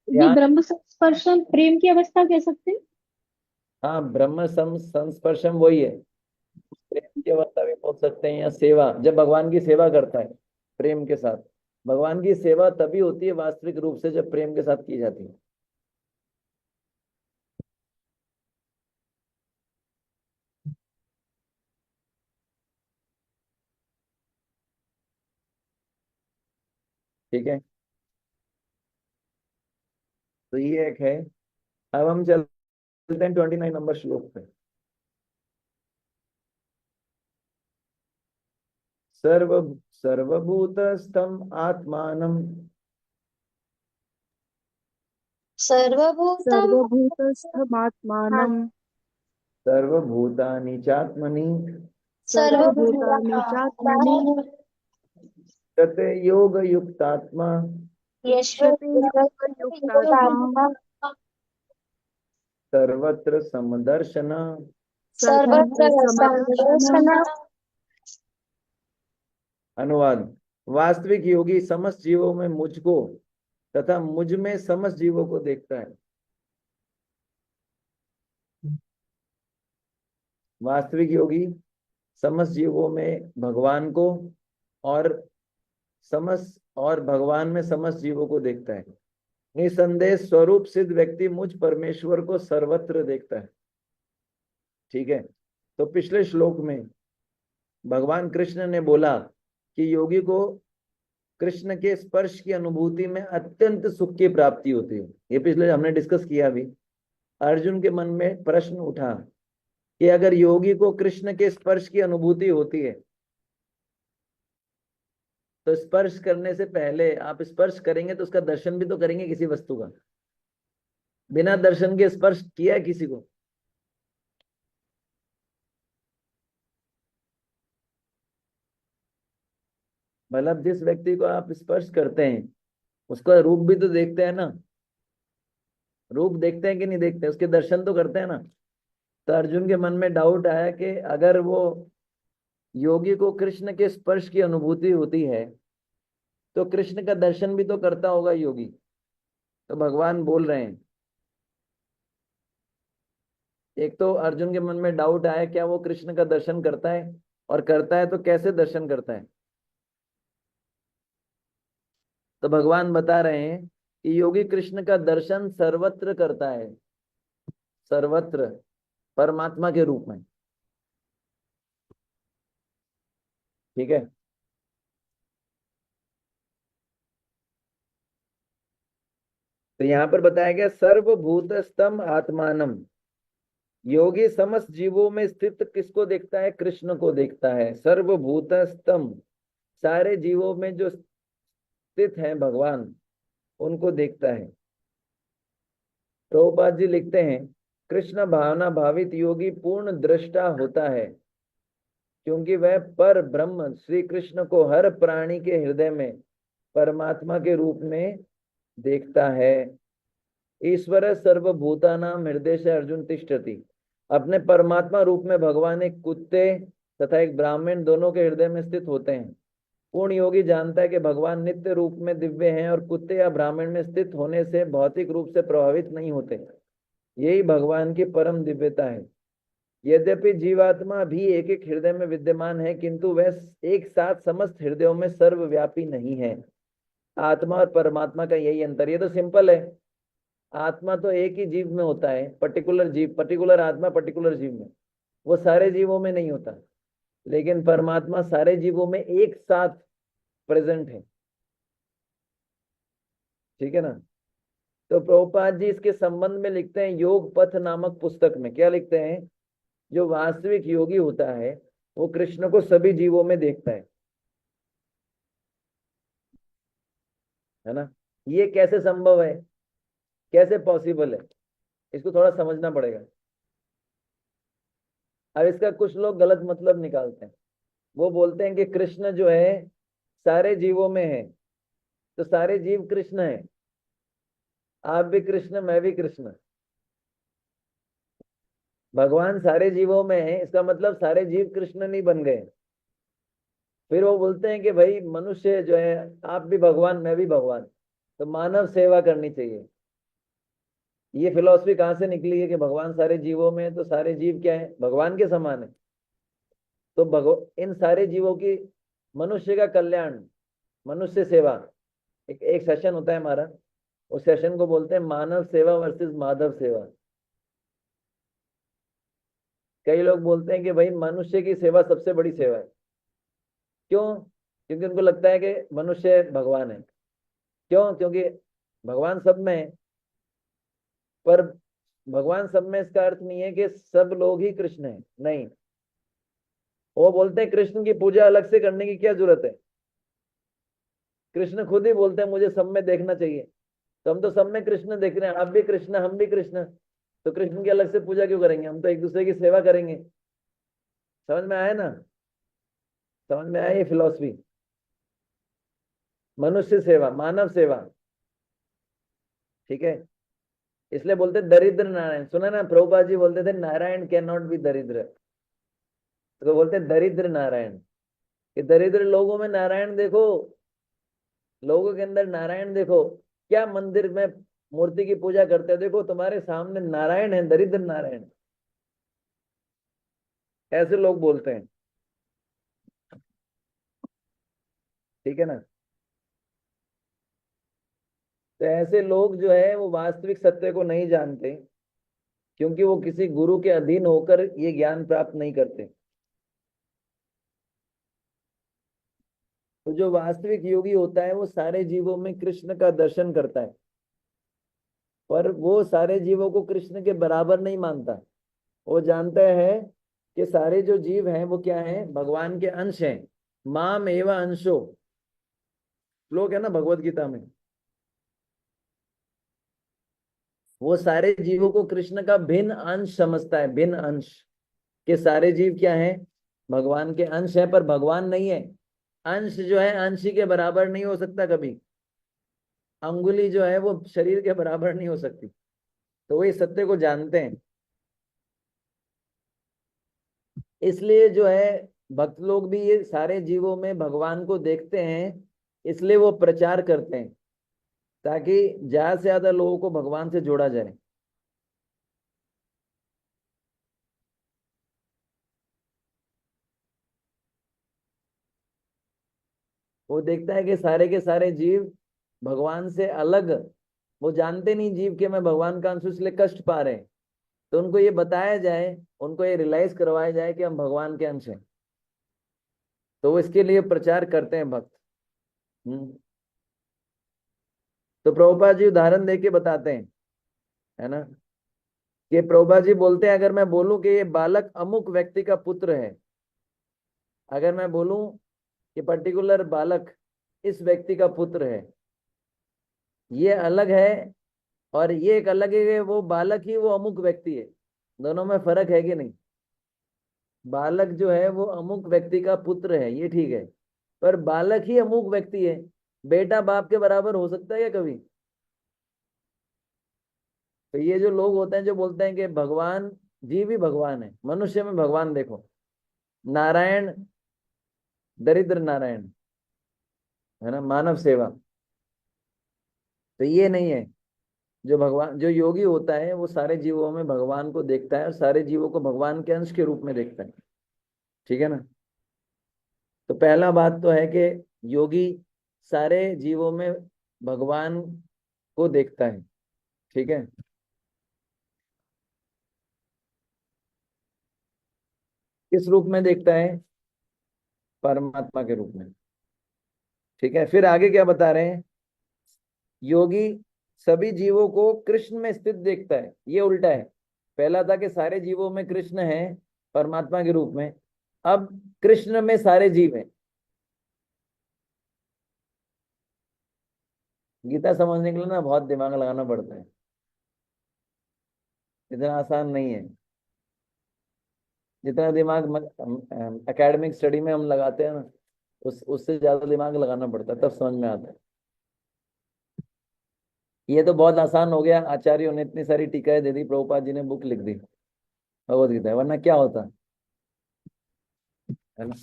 Speaker 1: ध्यान,
Speaker 2: ब्रह्म संस्पर्शन प्रेम की अवस्था कह सकते हैं।
Speaker 1: हाँ, ब्रह्म संस्पर्शम वही है। प्रेम की अवस्था भी बोल सकते हैं, या सेवा, जब भगवान की सेवा करता है प्रेम के साथ। भगवान की सेवा तभी होती है वास्तविक रूप से जब प्रेम के साथ की जाती है। ठीक है, तो ये एक है। अब हम चलते हैं 29 नंबर श्लोक पे। सर्व सर्वभूतस्थम आत्मानम
Speaker 5: सर्वभूतं
Speaker 3: सर्वभूतस्थमात्मानं
Speaker 1: सर्वभूतानि चात्मनि
Speaker 3: सर्वभूतानि चात्मनि
Speaker 5: सर्वभूतानि
Speaker 1: तत् योग युक्तात्मा
Speaker 3: तिष्ठते योगयुक्तात्मा
Speaker 1: सर्वत्र समदर्शन।
Speaker 3: सर्वत्र
Speaker 5: सर्वत्र
Speaker 3: समदर्शन।
Speaker 5: समदर्शन।
Speaker 1: अनुवाद: वास्तविक योगी समस्त जीवों में मुझको तथा मुझ में समस्त जीवों को देखता है। वास्तविक योगी समस्त जीवों में भगवान को, और भगवान में समस्त जीवों को देखता है। निसंदेह स्वरूप सिद्ध व्यक्ति मुझ परमेश्वर को सर्वत्र देखता है। ठीक है, तो पिछले श्लोक में भगवान कृष्ण ने बोला कि योगी को कृष्ण के स्पर्श की अनुभूति में अत्यंत सुख की प्राप्ति होती है। ये पिछले हमने डिस्कस किया अभी। अर्जुन के मन में प्रश्न उठा कि अगर योगी को कृष्ण के स्पर्श की अनुभूति होती है, तो स्पर्श करने से पहले आप स्पर्श करेंगे तो उसका दर्शन भी तो करेंगे किसी वस्तु का। बिना दर्शन के स्पर्श किया है किसी को? मतलब जिस व्यक्ति को आप स्पर्श करते हैं उसका रूप भी तो देखते हैं ना। रूप देखते हैं कि नहीं देखते, उसके दर्शन तो करते हैं ना। तो अर्जुन के मन में डाउट आया कि अगर वो योगी को कृष्ण के स्पर्श की अनुभूति होती है तो कृष्ण का दर्शन भी तो करता होगा योगी। तो भगवान बोल रहे हैं, एक तो अर्जुन के मन में डाउट आया क्या वो कृष्ण का दर्शन करता है, और करता है तो कैसे दर्शन करता है। तो भगवान बता रहे हैं कि योगी कृष्ण का दर्शन सर्वत्र करता है, सर्वत्र, परमात्मा के रूप में। ठीक है, तो यहां पर बताया गया सर्वभूतस्थम आत्मानम। योगी समस्त जीवों में स्थित किसको देखता है? कृष्ण को देखता है। सर्वभूतस्थम, सारे जीवों में जो स्थित हैं भगवान, उनको देखता है। प्रभुपाद जी लिखते हैं, कृष्ण भावना भावित योगी पूर्ण दृष्टा होता है, क्योंकि वह पर ब्रह्म श्री कृष्ण को हर प्राणी के हृदय में परमात्मा के रूप में देखता है। ईश्वर सर्वभूतानां हृदय से अर्जुन तिष्ठति। अपने परमात्मा रूप में भगवान एक कुत्ते तथा एक ब्राह्मण दोनों के हृदय में स्थित होते हैं। पूर्ण योगी जानता है कि भगवान नित्य रूप में दिव्य हैं और कुत्ते या ब्राह्मण में स्थित होने से भौतिक रूप से प्रभावित नहीं होते। यही भगवान की परम दिव्यता है। यद्यपि जीवात्मा भी एक एक हृदय में विद्यमान है, किंतु वह एक साथ समस्त हृदयों में सर्वव्यापी नहीं है। आत्मा और परमात्मा का यही अंतर। ये तो सिंपल है। आत्मा तो एक ही जीव में होता है, पर्टिकुलर जीव, पर्टिकुलर आत्मा पर्टिकुलर जीव में, वो सारे जीवों में नहीं होता। लेकिन परमात्मा सारे जीवों में एक साथ प्रेजेंट है। ठीक है ना। तो प्रभुपाद जी इसके संबंध में लिखते हैं योग पथ नामक पुस्तक में। क्या लिखते हैं? जो वास्तविक योगी होता है वो कृष्ण को सभी जीवों में देखता है ना। ये कैसे संभव है, कैसे पॉसिबल है? इसको थोड़ा समझना पड़ेगा। अब इसका कुछ लोग गलत मतलब निकालते हैं। वो बोलते हैं कि कृष्ण जो है सारे जीवों में है, तो सारे जीव कृष्ण है। आप भी कृष्ण, मैं भी कृष्ण। भगवान सारे जीवों में है, इसका मतलब सारे जीव कृष्ण नहीं बन गए। फिर वो बोलते हैं कि भाई मनुष्य जो है, आप भी भगवान मैं भी भगवान, तो मानव सेवा करनी चाहिए। ये फिलॉसफी कहाँ से निकली है कि भगवान सारे जीवों में है, तो सारे जीव क्या है, भगवान के समान है। तो इन सारे जीवों की मनुष्य का कल्याण, मनुष्य सेवा, एक सेशन होता है हमारा, उस सेशन को बोलते हैं मानव सेवा वर्सेस माधव सेवा। कई लोग बोलते हैं कि भाई मनुष्य की सेवा सबसे बड़ी सेवा है। क्यों? क्योंकि उनको लगता है कि मनुष्य भगवान है। क्यों? क्योंकि भगवान सब में है। पर भगवान सब में इसका अर्थ नहीं है कि सब लोग ही कृष्ण हैं, नहीं। वो बोलते हैं कृष्ण की पूजा अलग से करने की क्या जरूरत है। कृष्ण खुद ही बोलते हैं मुझे सब में देखना चाहिए। तो हम तो सब में कृष्ण देख रहे हैं, आप भी कृष्ण हम भी कृष्ण, तो कृष्ण की अलग से पूजा क्यों करेंगे? हम तो एक दूसरे की सेवा करेंगे। समझ में आया ना? समझ में आया ये फिलॉसफी? मनुष्य सेवा, मानव सेवा, ठीक है। इसलिए बोलते दरिद्र नारायण। सुना ना, प्रभुपाद जी बोलते थे नारायण कैन नॉट बी दरिद्र, तो बोलते दरिद्र नारायण, कि दरिद्र लोगों में नारायण देखो, लोगों के अंदर नारायण देखो। क्या मंदिर में मूर्ति की पूजा करते हो, देखो तुम्हारे सामने नारायण है, दरिद्र नारायण। ऐसे लोग बोलते हैं, ठीक है ना। तो ऐसे लोग जो है वो वास्तविक सत्य को नहीं जानते, क्योंकि वो किसी गुरु के अधीन होकर ये ज्ञान प्राप्त नहीं करते। तो जो वास्तविक योगी होता है वो सारे जीवों में कृष्ण का दर्शन करता है, पर वो सारे जीवों को कृष्ण के बराबर नहीं मानता। वो जानता है कि सारे जो जीव हैं वो क्या है, भगवान के अंश हैं। माम एव अंशो, श्लोक है ना भगवत गीता में। वो सारे जीवों को कृष्ण का भिन्न अंश समझता है, भिन्न अंश, के सारे जीव क्या है, भगवान के अंश है, पर भगवान नहीं है। अंश जो है अंश ही के बराबर नहीं हो सकता कभी। अंगुली जो है वो शरीर के बराबर नहीं हो सकती। तो वो इस सत्य को जानते हैं। इसलिए जो है भक्त लोग भी ये सारे जीवों में भगवान को देखते हैं, इसलिए वो प्रचार करते हैं, ताकि ज्यादा से ज्यादा लोगों को भगवान से जोड़ा जाए। वो देखता है कि सारे के सारे जीव भगवान से अलग, वो जानते नहीं जीव के मैं भगवान का अंश हूं, इसलिए कष्ट पा रहे हैं। तो उनको ये बताया जाए, उनको ये रियलाइज करवाया जाए कि हम भगवान के अंश हैं। तो वो इसके लिए प्रचार करते हैं भक्त। हम्म। तो प्रभुपाद जी उदाहरण देके बताते हैं, है ना, कि प्रभुपाद जी बोलते हैं अगर मैं बोलूं कि ये बालक अमुक व्यक्ति का पुत्र है, अगर मैं बोलूं कि पर्टिकुलर बालक इस व्यक्ति का पुत्र है, ये अलग है। और ये एक अलग है कि वो बालक ही वो अमुक व्यक्ति है। दोनों में फर्क है कि नहीं? बालक जो है वो अमुक व्यक्ति का पुत्र है, ये ठीक है, पर बालक ही अमुक व्यक्ति है। बेटा बाप के बराबर हो सकता है क्या कभी? तो ये जो लोग होते हैं जो बोलते हैं कि भगवान जीव ही भगवान है, मनुष्य में भगवान देखो, नारायण दरिद्र नारायण, है ना, मानव सेवा, तो ये नहीं है। जो भगवान, जो योगी होता है वो सारे जीवों में भगवान को देखता है और सारे जीवों को भगवान के अंश के रूप में देखता है, ठीक है ना। तो पहला बात तो है कि योगी सारे जीवों में भगवान को देखता है, ठीक है। किस रूप में देखता है? परमात्मा के रूप में, ठीक है। फिर आगे क्या बता रहे हैं, योगी सभी जीवों को कृष्ण में स्थित देखता है, ये उल्टा है। पहला था कि सारे जीवों में कृष्ण है परमात्मा के रूप में, अब कृष्ण में सारे जीव हैं। गीता समझने के लिए ना बहुत दिमाग लगाना पड़ता है। इतना आसान नहीं है। जितना दिमाग एकेडमिक स्टडी में हम लगाते हैं ना, उससे ज्यादा दिमाग लगाना पड़ता है, तब समझ में आता है। ये तो बहुत आसान हो गया, आचार्यों ने इतनी सारी टीकाएं दे दी, प्रभुपाद जी ने बुक लिख दी भगवत गीता, वरना क्या होता है ना।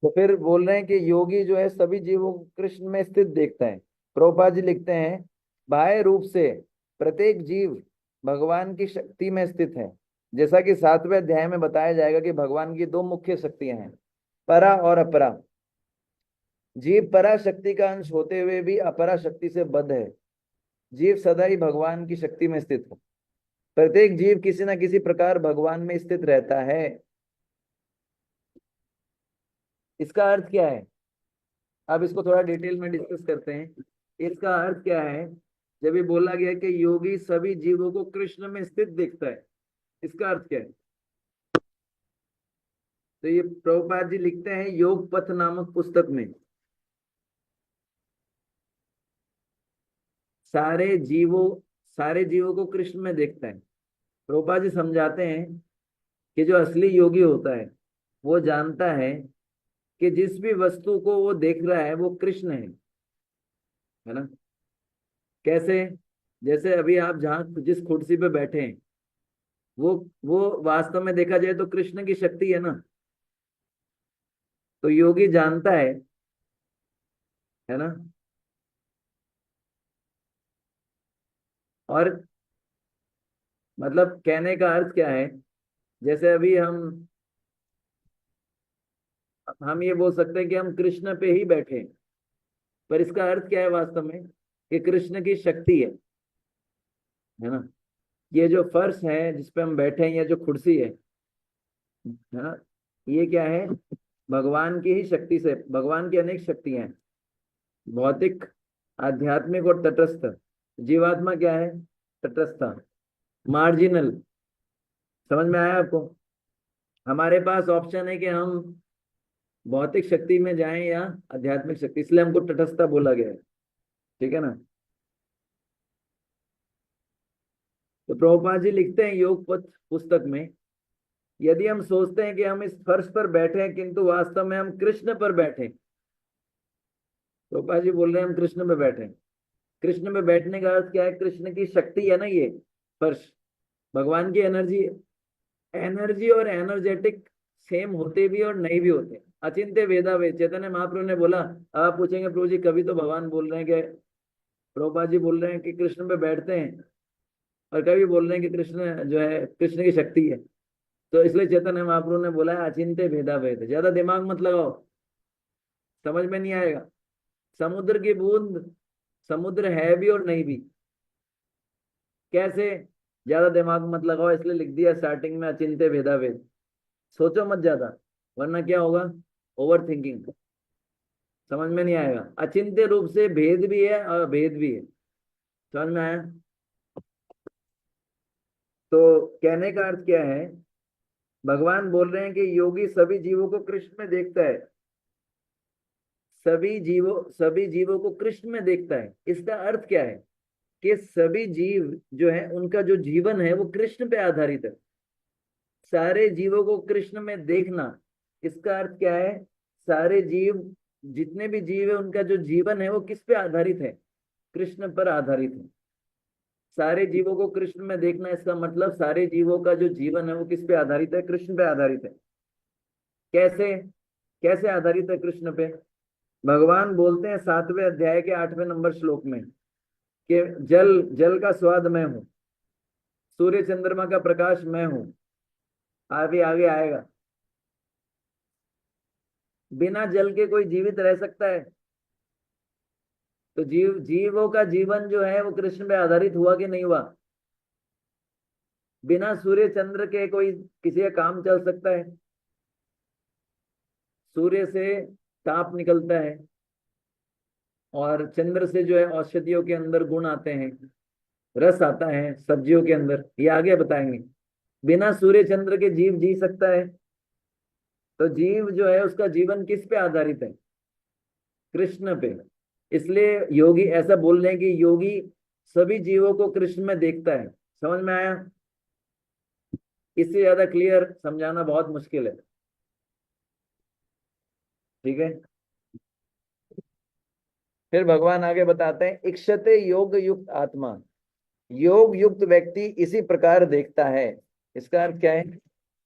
Speaker 1: तो फिर बोल रहे हैं कि योगी जो है सभी जीवों को कृष्ण में स्थित देखता है। प्रभुपाद जी लिखते हैं, बाह्य रूप से प्रत्येक जीव भगवान की शक्ति में स्थित है। जैसा कि 7वें अध्याय में बताया जाएगा कि भगवान की 2 मुख्य शक्तियां हैं, परा और अपरा। जीव परा शक्ति का अंश होते हुए भी अपरा शक्ति से बद्ध है। जीव सदा ही भगवान की शक्ति में स्थित है। प्रत्येक जीव किसी न किसी प्रकार भगवान में स्थित रहता है। इसका अर्थ क्या है, अब इसको थोड़ा डिटेल में डिस्कस करते हैं। इसका अर्थ क्या है, जब ये बोला गया कि योगी सभी जीवों को कृष्ण में स्थित देखता है, इसका अर्थ क्या है। तो ये प्रभुपाद जी लिखते हैं योग पथ नामक पुस्तक में, सारे जीवों को कृष्ण में देखता है। प्रभुपाद जी समझाते हैं कि जो असली योगी होता है वो जानता है कि जिस भी वस्तु को वो देख रहा है वो कृष्ण है ना। कैसे, जैसे अभी आप जहाँ जिस कुर्सी पे बैठे हैं वो वास्तव में देखा जाए तो कृष्ण की शक्ति है ना। तो योगी जानता है ना। और मतलब कहने का अर्थ क्या है, जैसे अभी हम ये बोल सकते हैं कि हम कृष्ण पे ही बैठे हैं, पर इसका अर्थ क्या है वास्तव में, कि कृष्ण की शक्ति है ना। ये जो फर्श है जिस पे हम बैठे हैं, या जो कुर्सी है ना, ये क्या है, भगवान की ही शक्ति से, भगवान की अनेक शक्तियां हैं, भौतिक, आध्यात्मिक और तटस्थ। जीवात्मा क्या है, तटस्थ, मार्जिनल। समझ में आया आपको। हमारे पास ऑप्शन है कि हम भौतिक शक्ति में जाएं या आध्यात्मिक शक्ति, इसलिए हमको तटस्थता बोला गया है, ठीक है ना। तो प्रभुपाद जी लिखते हैं योग पथ पुस्तक में, यदि हम सोचते हैं कि हम इस फर्श पर बैठे हैं किंतु वास्तव में हम कृष्ण पर बैठे, प्रभुपाद जी बोल रहे हैं हम कृष्ण पे बैठे। कृष्ण में बैठने का अर्थ क्या है, कृष्ण की शक्ति है ना ये फर्श, भगवान की एनर्जी है। एनर्जी और एनर्जेटिक सेम होते भी और नहीं भी होते, अचिंत्य भेदा भेद। चैतन्य महाप्रभु ने बोला, आप पूछेंगे प्रभु जी कभी तो भगवान बोल रहे हैं कि, प्रभुपाद जी बोल रहे हैं कि कृष्ण पे बैठते हैं, और कभी बोल रहे हैं कि कृष्ण जो है कृष्ण की शक्ति है। तो इसलिए चैतन्य महाप्रभु ने बोला है अचिंत्य भेदा भेद। ज्यादा दिमाग मत लगाओ, समझ में नहीं आएगा। समुद्र की बूंद समुद्र है भी और नहीं भी। कैसे, ज्यादा दिमाग मत लगाओ, इसलिए लिख दिया स्टार्टिंग में अचिंत्य भेदा भेद। सोचो मत ज्यादा, वरना क्या होगा, ओवर थिंकिंग, समझ में नहीं आएगा। अचिंत्य रूप से भेद भी है और भेद भी है, समझ में आया। तो कहने का अर्थ क्या है, भगवान बोल रहे हैं कि योगी सभी जीवों को कृष्ण में देखता है, सभी जीवों को कृष्ण में देखता है। इसका अर्थ क्या है कि सभी जीव जो है उनका जो जीवन है वो कृष्ण पे आधारित है। सारे जीवों को कृष्ण में देखना, इसका अर्थ क्या है, सारे जीव, जितने भी जीव है उनका जो जीवन है वो किस पे आधारित है, कृष्ण पर आधारित है। सारे जीवों को कृष्ण में देखना, इसका मतलब सारे जीवों का जो जीवन है वो किस पे आधारित है, कृष्ण पे आधारित है। कैसे, कैसे आधारित है कृष्ण पे। भगवान बोलते हैं 7वें अध्याय के 8वें नंबर श्लोक में कि जल जल का स्वाद मैं हूं, सूर्य चंद्रमा का प्रकाश मैं हूं। आगे आगे आएगा, बिना जल के कोई जीवित रह सकता है। तो जीवों का जीवन जो है वो कृष्ण पे आधारित हुआ कि नहीं हुआ। बिना सूर्य चंद्र के कोई किसी का काम चल सकता है। सूर्य से ताप निकलता है और चंद्र से जो है औषधियों के अंदर गुण आते हैं, रस आता है सब्जियों के अंदर, ये आगे बताएंगे। बिना सूर्य चंद्र के जीव जी सकता है। तो जीव जो है उसका जीवन किस पे आधारित है, कृष्ण पे। इसलिए योगी ऐसा बोल रहे हैं कि योगी सभी जीवों को कृष्ण में देखता है। समझ में आया? इससे ज्यादा क्लियर समझाना बहुत मुश्किल है। ठीक है, फिर भगवान आगे बताते हैं, इक्षते योग युक्त आत्मा, योग युक्त व्यक्ति इसी प्रकार देखता है। इसका अर्थ क्या है?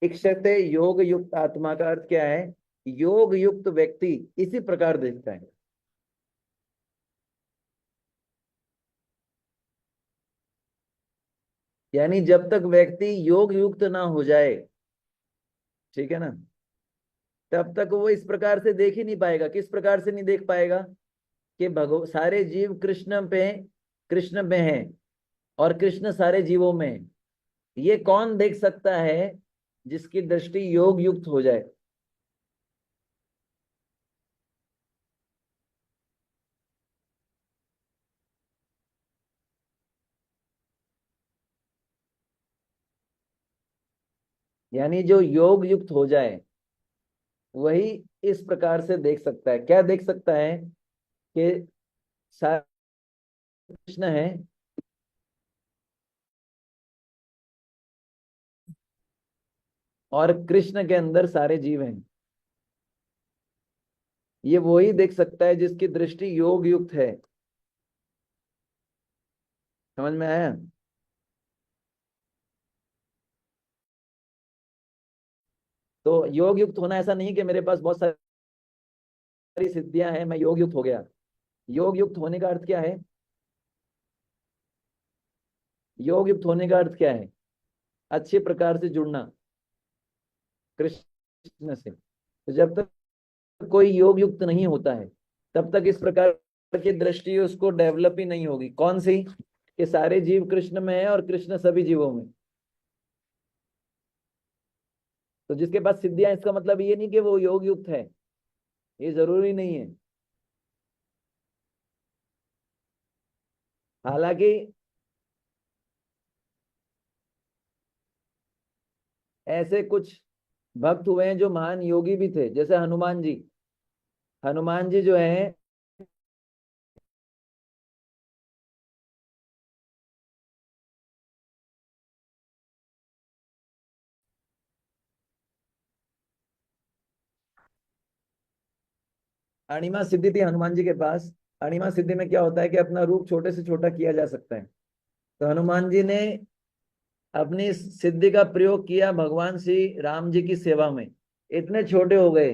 Speaker 1: इक्षते योग युक्त आत्मा का अर्थ क्या है? योग युक्त व्यक्ति इसी प्रकार देखता है। यानी जब तक व्यक्ति योग युक्त ना हो जाए, ठीक है ना, तब तक वो इस प्रकार से देख ही नहीं पाएगा। किस प्रकार से नहीं देख पाएगा? कि भगव सारे जीव कृष्ण में हैं और कृष्ण सारे जीवों में है। ये कौन देख सकता है? जिसकी दृष्टि योग युक्त हो जाए। यानी जो योग युक्त हो जाए वही इस प्रकार से देख सकता है। क्या देख सकता है? कि सारे कृष्ण है और कृष्ण के अंदर सारे जीव हैं। ये वही देख सकता है जिसकी दृष्टि योग युक्त है। समझ में आया? तो योग युक्त होना ऐसा नहीं कि मेरे पास बहुत सारी सिद्धियां हैं, मैं योग युक्त हो गया। योग युक्त होने का अर्थ क्या है? योग युक्त होने का अर्थ क्या है? अच्छे प्रकार से जुड़ना कृष्ण से। तो जब तक कोई योग युक्त नहीं होता है तब तक इस प्रकार की दृष्टि उसको डेवलप ही नहीं होगी। कौन सी? कि सारे जीव कृष्ण में है और कृष्ण सभी जीवों में। तो जिसके पास सिद्धियां, इसका मतलब ये नहीं कि वो योग युक्त है, ये जरूरी नहीं है। हालांकि ऐसे कुछ भक्त हुए हैं जो महान योगी भी थे, जैसे हनुमान जी। हनुमान जी जो है अणिमा सिद्धि थी हनुमान जी के पास। अणिमा सिद्धि में क्या होता है कि अपना रूप छोटे से छोटा किया जा सकता है। तो हनुमान जी ने अपनी सिद्धि का प्रयोग किया भगवान श्री राम जी की सेवा में। इतने छोटे हो गए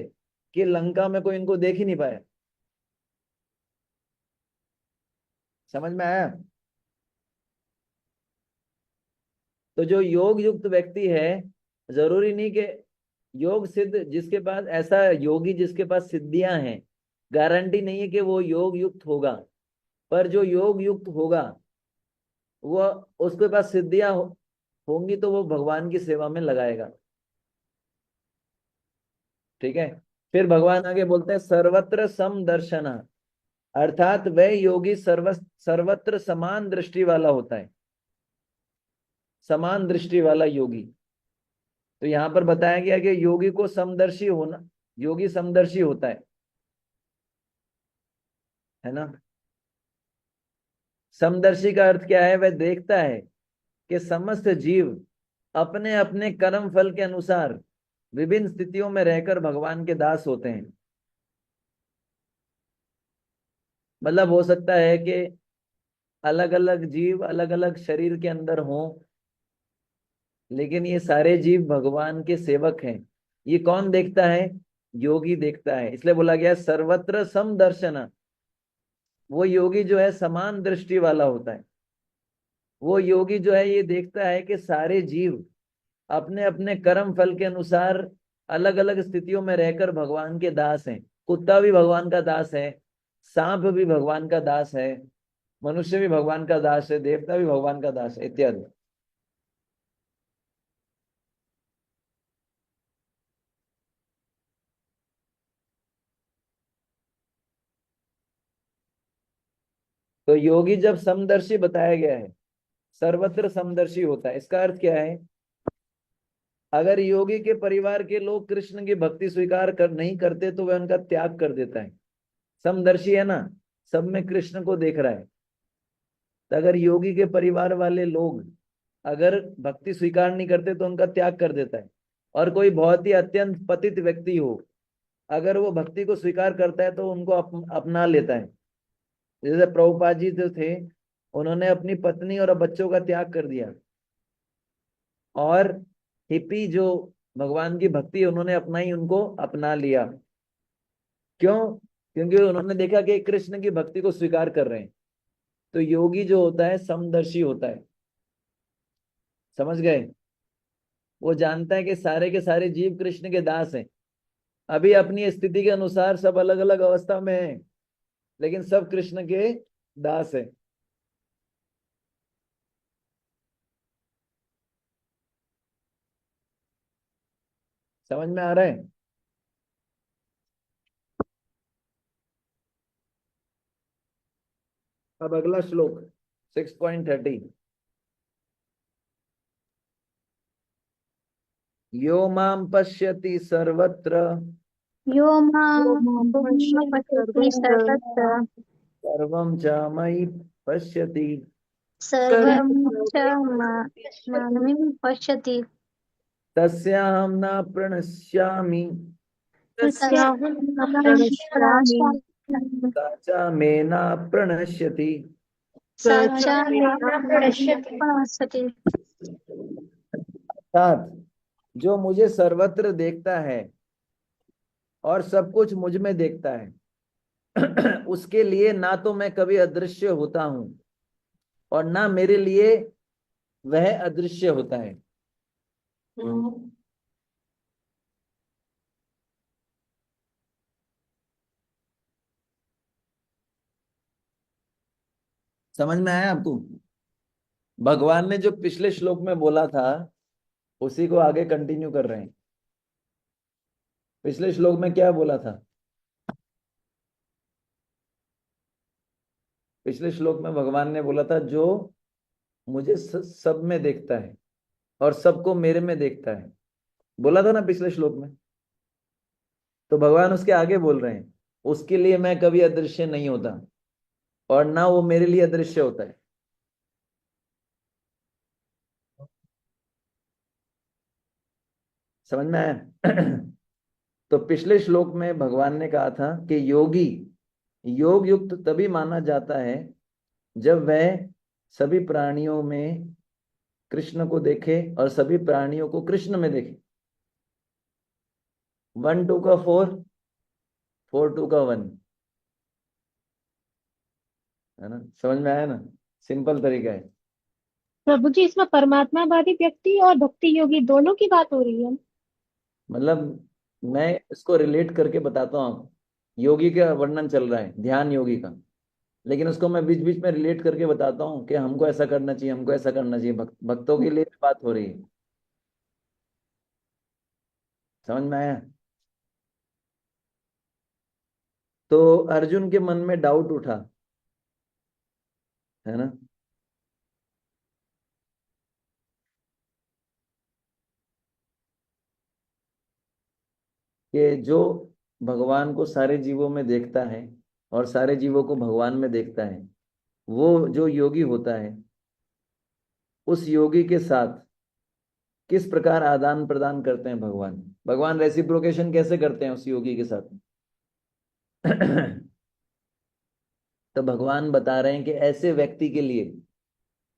Speaker 1: कि लंका में कोई इनको देख ही नहीं पाया। समझ में आया? तो जो योग युक्त व्यक्ति है, जरूरी नहीं कि योग सिद्ध जिसके पास, ऐसा योगी जिसके पास सिद्धियां हैं, गारंटी नहीं है कि वो योग युक्त होगा। पर जो योग युक्त होगा वो, उसके पास सिद्धियां होंगी तो वो भगवान की सेवा में लगाएगा। ठीक है, फिर भगवान आगे बोलते हैं, सर्वत्र समदर्शना, अर्थात वह योगी सर्वत्र समान दृष्टि वाला होता है। समान दृष्टि वाला योगी। तो यहां पर बताया गया कि योगी को समदर्शी होना, योगी समदर्शी होता है ना। समदर्शी का अर्थ क्या है? वह देखता है कि समस्त जीव अपने अपने कर्म फल के अनुसार विभिन्न स्थितियों में रहकर भगवान के दास होते हैं। मतलब हो सकता है कि अलग अलग जीव अलग अलग शरीर के अंदर हों, लेकिन ये सारे जीव भगवान के सेवक हैं। ये कौन देखता है? योगी देखता है। इसलिए बोला गया सर्वत्र समदर्शना। वो योगी जो है समान दृष्टि वाला होता है। वो योगी जो है ये देखता है कि सारे जीव अपने अपने कर्म फल के अनुसार अलग अलग स्थितियों में रहकर भगवान के दास हैं। कुत्ता भी भगवान का दास है, सांप भी भगवान का दास है, मनुष्य भी भगवान का दास है, देवता भी भगवान का दास है, इत्यादि। तो योगी जब समदर्शी बताया गया है, सर्वत्र समदर्शी होता है, इसका अर्थ क्या है? अगर योगी के परिवार के लोग कृष्ण की भक्ति स्वीकार कर नहीं करते तो वह उनका त्याग कर देता है। समदर्शी है ना, सब में कृष्ण को देख रहा है। तो अगर योगी के परिवार वाले लोग अगर भक्ति स्वीकार नहीं करते तो उनका त्याग कर देता है। और कोई बहुत ही अत्यंत पतित व्यक्ति हो, अगर वो भक्ति को स्वीकार करता है तो उनको अपना लेता है। जैसे प्रभुपाद जी जो थे, उन्होंने अपनी पत्नी और बच्चों का त्याग कर दिया, और हिप्पी जो भगवान की भक्ति है उन्होंने अपनाई, उनको अपना लिया। क्यों? क्योंकि उन्होंने देखा कि कृष्ण की भक्ति को स्वीकार कर रहे हैं। तो योगी जो होता है समदर्शी होता है, समझ गए? वो जानता है कि सारे के सारे जीव कृष्ण के दास हैं। अभी अपनी स्थिति के अनुसार सब अलग अलग अवस्था में हैं, लेकिन सब कृष्ण के दास हैं। समझ में आ रहा है? अब अगला श्लोक 6.30। यो मां पश्यति सर्वत्र
Speaker 5: यो मां पश्यति सर्वत्र
Speaker 1: सर्वं च मयि पश्यति
Speaker 5: सर्वं च मां पश्यति
Speaker 1: तस्याहं न प्रणश्यामि
Speaker 3: तस्याहं न प्रणश्यामि
Speaker 1: सा च मे न प्रणश्यति।
Speaker 5: सा च न प्रणश्यति।
Speaker 1: अर्थात जो मुझे सर्वत्र देखता है और सब कुछ मुझ में देखता है उसके लिए ना तो मैं कभी अदृश्य होता हूं और ना मेरे लिए वह अदृश्य होता है। समझ में आया आपको? भगवान ने जो पिछले श्लोक में बोला था उसी को आगे कंटिन्यू कर रहे हैं। पिछले श्लोक में क्या बोला था? पिछले श्लोक में भगवान ने बोला था जो मुझे सब में देखता है और सबको मेरे में देखता है, बोला था ना पिछले श्लोक में। तो भगवान उसके आगे बोल रहे हैं उसके लिए मैं कभी अदृश्य नहीं होता और ना वो मेरे लिए अदृश्य होता है। समझ में आया? तो पिछले श्लोक में भगवान ने कहा था कि योगी योग युक्त तभी माना जाता है जब वह सभी प्राणियों में कृष्ण को देखे और सभी प्राणियों को कृष्ण में देखे। 1 2 का 4, 4 2 का 1, है ना? समझ में आया ना? सिंपल तरीका है।
Speaker 2: प्रभु जी, इसमें परमात्मावादी व्यक्ति और भक्ति योगी दोनों की बात हो रही है।
Speaker 1: मतलब मैं इसको रिलेट करके बताता हूँ आपको। योगी का वर्णन चल रहा है, ध्यान योगी का, लेकिन उसको मैं बीच बीच में रिलेट करके बताता हूँ कि हमको ऐसा करना चाहिए, हमको ऐसा करना चाहिए। भक्तों के लिए बात हो रही है। समझ में आया? तो अर्जुन के मन में डाउट उठा, है ना? कि जो भगवान को सारे जीवों में देखता है और सारे जीवों को भगवान में देखता है, वो जो योगी होता है, उस योगी के साथ किस प्रकार आदान प्रदान करते हैं भगवान? भगवान रेसिप्रोकेशन कैसे करते हैं उस योगी के साथ? तो भगवान बता रहे हैं कि ऐसे व्यक्ति के लिए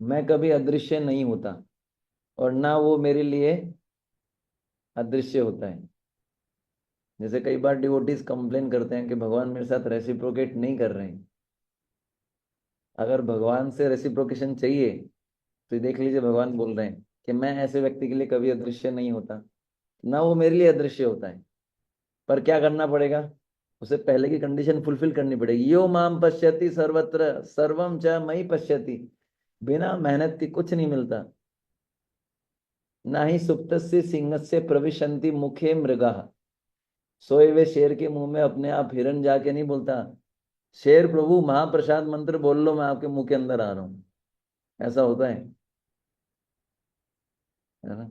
Speaker 1: मैं कभी अदृश्य नहीं होता और ना वो मेरे लिए अदृश्य होता है। जैसे कई बार डिवोटीज कंप्लेन करते हैं कि भगवान मेरे साथ रेसिप्रोकेट नहीं कर रहे हैं। अगर भगवान से रेसिप्रोकेशन चाहिए तो देख लीजिए, भगवान बोल रहे हैं कि मैं ऐसे व्यक्ति के लिए कभी अदृश्य नहीं होता, ना वो मेरे लिए अदृश्य होता है। पर क्या करना पड़ेगा? उसे पहले की कंडीशन फुलफिल करनी पड़ेगी। यो माम पश्यति सर्वत्र सर्वम च मयि पश्यति। बिना मेहनत के कुछ नहीं मिलता। ना ही सुप्तस्य सिंहस्य प्रविशन्ति मुखे मृगः। सोए हुए शेर के मुंह में अपने आप हिरन जाके नहीं बोलता, शेर प्रभु महाप्रसाद मंत्र बोल लो, मैं आपके मुंह के अंदर आ रहा हूं। ऐसा होता है ना?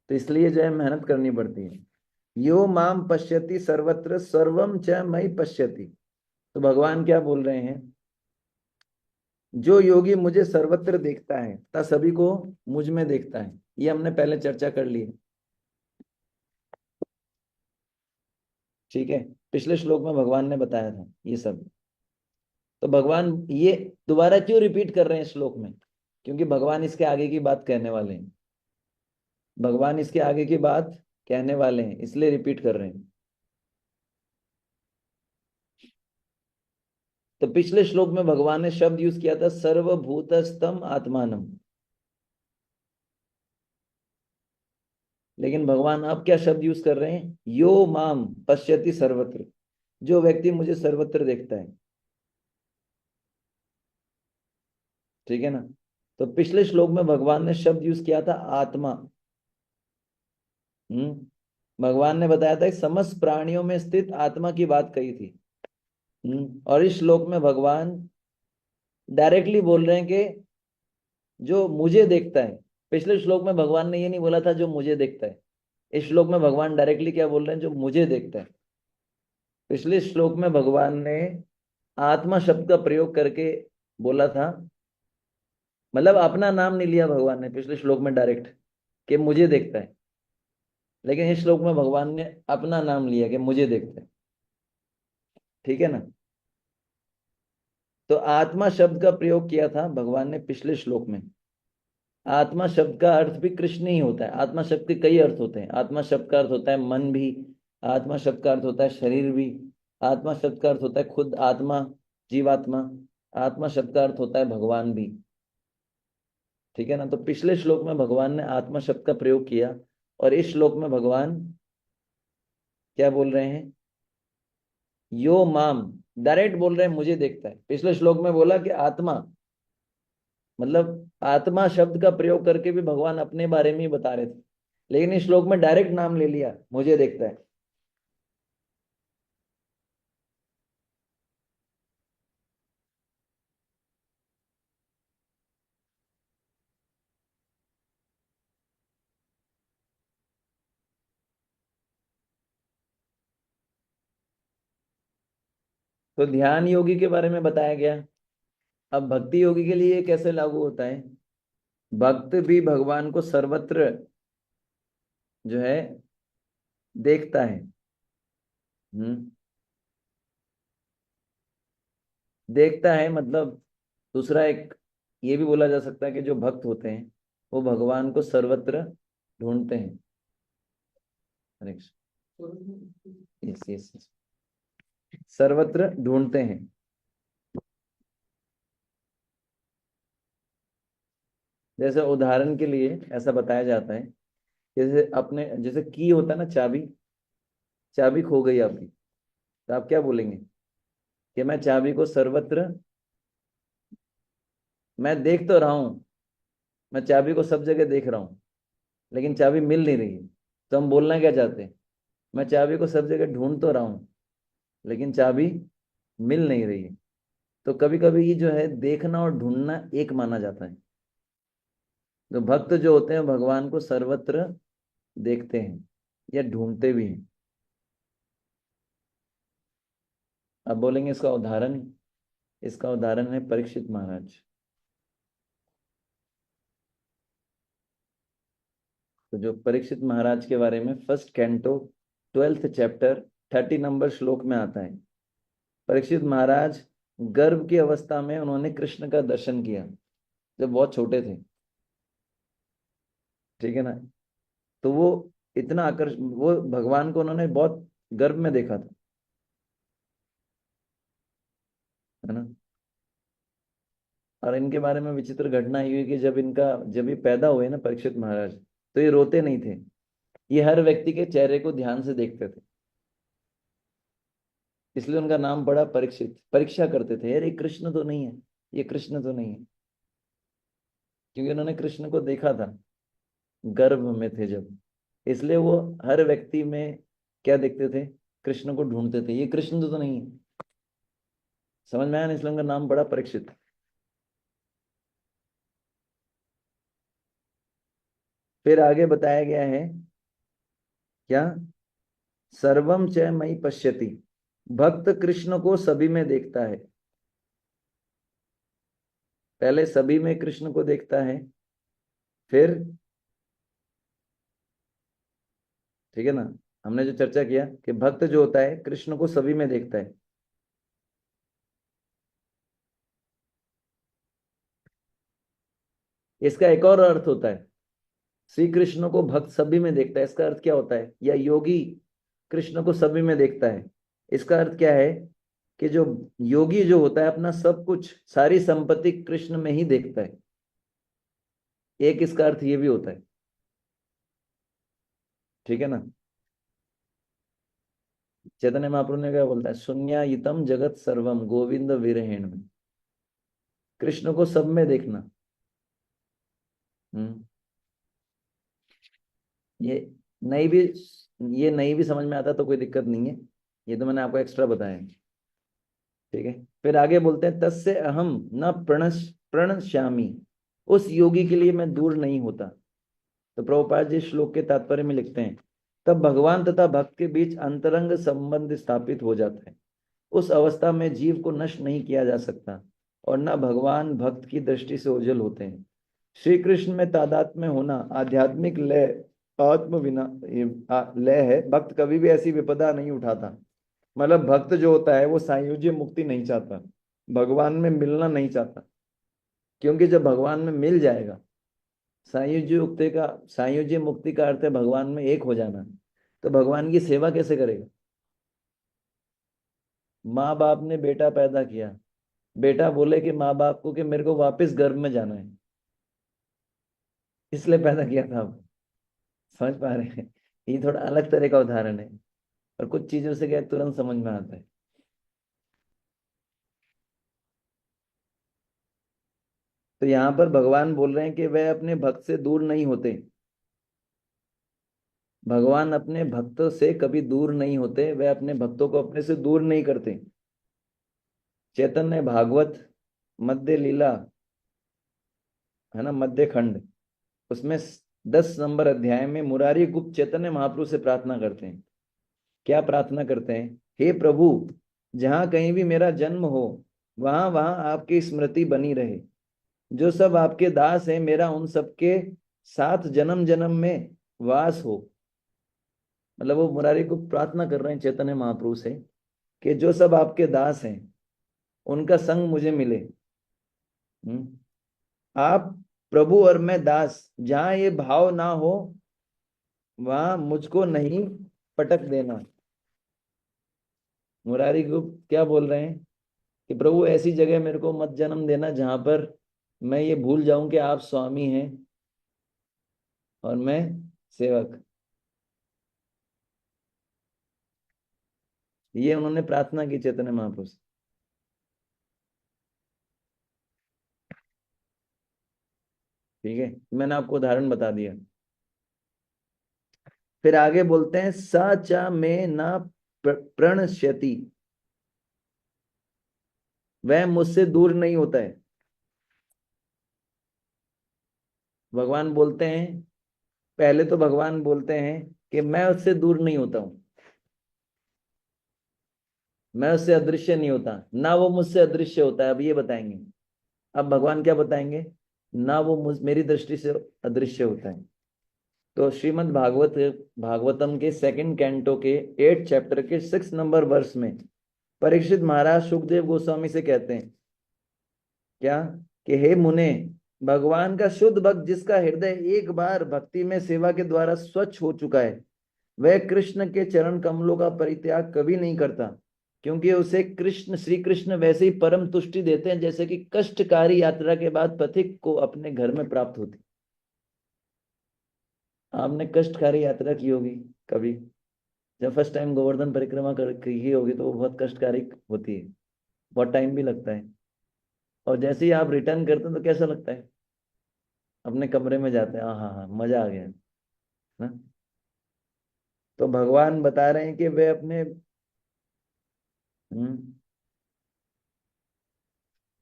Speaker 1: तो इसलिए जो है मेहनत करनी पड़ती है। यो माम पश्यति सर्वत्र सर्वम च मयि पश्यति। तो भगवान क्या बोल रहे हैं, जो योगी मुझे सर्वत्र देखता है तथा सभी को मुझ में देखता है। ये हमने पहले चर्चा कर ली है, ठीक है। पिछले श्लोक में भगवान ने बताया था ये सब। तो भगवान ये दोबारा क्यों रिपीट कर रहे हैं श्लोक में, क्योंकि भगवान इसके आगे की बात कहने वाले हैं। भगवान इसके आगे की बात कहने वाले हैं, इसलिए रिपीट कर रहे हैं। तो पिछले श्लोक में भगवान ने शब्द यूज किया था सर्वभूतस्तम आत्मानम, लेकिन भगवान अब क्या शब्द यूज कर रहे हैं, यो माम पश्यति सर्वत्र, जो व्यक्ति मुझे सर्वत्र देखता है, ठीक है ना। तो पिछले श्लोक में भगवान ने शब्द यूज किया था आत्मा। भगवान ने बताया था कि समस्त प्राणियों में स्थित आत्मा की बात कही थी। और इस श्लोक में भगवान डायरेक्टली बोल रहे हैं कि जो मुझे देखता है। पिछले श्लोक में भगवान ने ये नहीं बोला था जो मुझे देखता है, इस श्लोक में भगवान डायरेक्टली क्या बोल रहे हैं, जो मुझे देखता है। पिछले श्लोक में भगवान ने आत्मा शब्द का प्रयोग करके बोला था, मतलब अपना नाम नहीं लिया भगवान ने पिछले श्लोक में डायरेक्ट कि मुझे देखता है, लेकिन इस श्लोक में भगवान ने अपना नाम लिया कि मुझे देखता है, ठीक है ना। तो आत्मा शब्द का प्रयोग किया था भगवान ने पिछले श्लोक में। आत्मा शब्द का अर्थ भी कृष्ण ही होता है। आत्मा शब्द के कई अर्थ होते हैं। आत्मा शब्द का अर्थ होता है मन भी, आत्मा शब्द का अर्थ होता है शरीर भी, आत्मा शब्द का अर्थ होता है खुद आत्मा, जीवात्मा, आत्मा शब्द का अर्थ होता है भगवान भी, ठीक है ना। तो पिछले श्लोक में भगवान ने आत्मा शब्द का प्रयोग किया, और इस श्लोक में भगवान क्या बोल रहे हैं, यो माम, डायरेक्ट बोल रहे हैं मुझे देखता है। पिछले श्लोक में बोला कि आत्मा, मतलब आत्मा शब्द का प्रयोग करके भी भगवान अपने बारे में ही बता रहे थे, लेकिन इस श्लोक में डायरेक्ट नाम ले लिया, मुझे देखता है। तो ध्यान योगी के बारे में बताया गया। अब भक्ति योगी के लिए कैसे लागू होता है, भक्त भी भगवान को सर्वत्र जो है देखता है। हम्म देखता है मतलब दूसरा एक ये भी बोला जा सकता है कि जो भक्त होते हैं वो भगवान को सर्वत्र ढूंढते हैं। हरे कृष्ण। यस यस यस, सर्वत्र ढूंढते हैं। जैसे उदाहरण के लिए ऐसा बताया जाता है, जैसे अपने जैसे की होता है ना, चाबी, चाबी खो गई आपकी, तो आप क्या बोलेंगे कि मैं चाबी को सर्वत्र, मैं देख तो रहा हूं, मैं चाबी को सब जगह देख रहा हूं, लेकिन चाबी मिल नहीं रही है। तो हम बोलना क्या चाहते हैं, मैं चाबी को सब जगह ढूंढ तो रहा हूं, लेकिन चाबी मिल नहीं रही है। तो कभी कभी ये जो है देखना और ढूंढना एक माना जाता है। तो भक्त जो होते हैं भगवान को सर्वत्र देखते हैं या ढूंढते भी हैं। अब बोलेंगे इसका उदाहरण, इसका उदाहरण है परीक्षित महाराज। तो जो परीक्षित महाराज के बारे में first canto 12th chapter 30 number श्लोक में आता है। परीक्षित महाराज गर्भ की अवस्था में उन्होंने कृष्ण का दर्शन किया जब बहुत छोटे थे, ठीक है ना। तो वो इतना आकर्ष, वो भगवान को उन्होंने बहुत गर्भ में देखा था, है ना। और इनके बारे में विचित्र घटना ये हुई कि जब ये पैदा हुए ना परीक्षित महाराज, तो ये रोते नहीं थे, ये हर व्यक्ति के चेहरे को ध्यान से देखते थे। इसलिए उनका नाम पड़ा परीक्षित। परीक्षा करते थे, यार ये कृष्ण तो नहीं है, ये कृष्ण तो नहीं है, क्योंकि उन्होंने कृष्ण को देखा था गर्भ में थे जब। इसलिए वो हर व्यक्ति में क्या देखते थे, कृष्ण को ढूंढते थे, ये कृष्ण तो नहीं है। समझ में आया ना, इसलिए उनका नाम पड़ा परीक्षित। फिर आगे बताया गया है क्या, सर्वम च मयि पश्यति, भक्त कृष्ण को सभी में देखता है। पहले सभी में कृष्ण को देखता है, फिर, ठीक है ना, हमने जो चर्चा किया कि भक्त जो होता है कृष्ण को सभी में देखता है। इसका एक और अर्थ होता है, श्री कृष्ण को भक्त सभी में देखता है, इसका अर्थ क्या होता है, या योगी कृष्ण को सभी में देखता है, इसका अर्थ क्या है कि जो योगी जो होता है अपना सब कुछ, सारी संपत्ति कृष्ण में ही देखता है। एक इसका अर्थ ये भी होता है, ठीक है ना। चैतन्य महाप्रभु ने क्या बोलता है, शून्यायितम जगत सर्वम गोविंद विरहेण में, कृष्ण को सब में देखना। हम्म ये नहीं भी ये नहीं भी समझ में आता तो कोई दिक्कत नहीं है, ये तो मैंने आपको एक्स्ट्रा बताया है, ठीक है। फिर आगे बोलते हैं, तस्य अहम न प्रणश्यामि, उस योगी के लिए मैं दूर नहीं होता। तो प्रभुपाद जी श्लोक के तात्पर्य में लिखते हैं, तब भगवान तथा भक्त के बीच अंतरंग संबंध स्थापित हो जाता है। उस अवस्था में जीव को नष्ट नहीं किया जा सकता और न भगवान भक्त की दृष्टि से ओझल होते हैं। श्री कृष्ण में तादात्म्य में होना आध्यात्मिक लय, आत्म विना लय है। भक्त कभी भी ऐसी विपदा नहीं उठाता। मतलब भक्त जो होता है वो सायुज्य मुक्ति नहीं चाहता, भगवान में मिलना नहीं चाहता, क्योंकि जब भगवान में मिल जाएगा, सायुज्य मुक्ति का अर्थ है भगवान में एक हो जाना, तो भगवान की सेवा कैसे करेगा। माँ बाप ने बेटा पैदा किया, बेटा बोले कि माँ बाप को कि मेरे को वापस गर्भ में जाना है, इसलिए पैदा किया था। अब समझ पा रहे हैं, ये थोड़ा अलग तरह का उदाहरण है, और कुछ चीजों से क्या तुरंत समझ में आता है। तो यहाँ पर भगवान बोल रहे हैं कि वह अपने भक्त से दूर नहीं होते, भगवान अपने भक्तों से कभी दूर नहीं होते, वह अपने भक्तों को अपने से दूर नहीं करते। चैतन्य भागवत मध्य लीला है ना, मध्य खंड, उसमें 10 नंबर अध्याय में मुरारी गुप्त चैतन्य महाप्रभु से प्रार्थना करते हैं। क्या प्रार्थना करते हैं, हे प्रभु, जहां कहीं भी मेरा जन्म हो वहां वहां आपकी स्मृति बनी रहे। जो सब आपके दास हैं, मेरा उन सबके साथ जन्म जन्म में वास हो। मतलब वो मुरारी को प्रार्थना कर रहे हैं चैतन्य महाप्रभु से कि जो सब आपके दास हैं उनका संग मुझे मिले। आप प्रभु और मैं दास, जहां ये भाव ना हो वहां मुझको नहीं पटक देना। मुरारी को क्या बोल रहे हैं कि प्रभु ऐसी जगह मेरे को मत जन्म देना जहां पर मैं ये भूल जाऊं कि आप स्वामी हैं और मैं सेवक। ये उन्होंने प्रार्थना की चैतन्य महाप्रभु से। ठीक है, मैंने आपको उदाहरण बता दिया। फिर आगे बोलते हैं, स च में न प्रणश्यति, वह मुझसे दूर नहीं होता है। भगवान बोलते हैं, पहले तो भगवान बोलते हैं कि मैं उससे दूर नहीं होता हूं, मैं उससे अदृश्य नहीं होता, ना वो मुझसे अदृश्य होता है। अब ये बताएंगे, अब भगवान क्या बताएंगे, ना वो मेरी दृष्टि से अदृश्य होता है। तो श्रीमद् भागवतम के 2nd कैंटो के 8th चैप्टर के 6 नंबर वर्स में परीक्षित महाराज सुखदेव गोस्वामी से कहते हैं क्या, कि हे मुने, भगवान का शुद्ध भक्त जिसका हृदय एक बार भक्ति में सेवा के द्वारा स्वच्छ हो चुका है, वह कृष्ण के चरण कमलों का परित्याग कभी नहीं करता, क्योंकि उसे श्री कृष्ण वैसे ही परम तुष्टि देते हैं जैसे कि कष्टकारी यात्रा के बाद पथिक को अपने घर में प्राप्त होती। आपने कष्टकारी यात्रा की होगी कभी, जब फर्स्ट टाइम गोवर्धन परिक्रमा कर की होगी तो वो बहुत कष्टकारी होती है, बहुत टाइम भी लगता है, और जैसे ही आप रिटर्न करते हैं तो कैसा लगता है, अपने कमरे में जाते हैं, हाँ हाँ हाँ मजा आ गया ना। तो भगवान बता रहे हैं कि वे अपने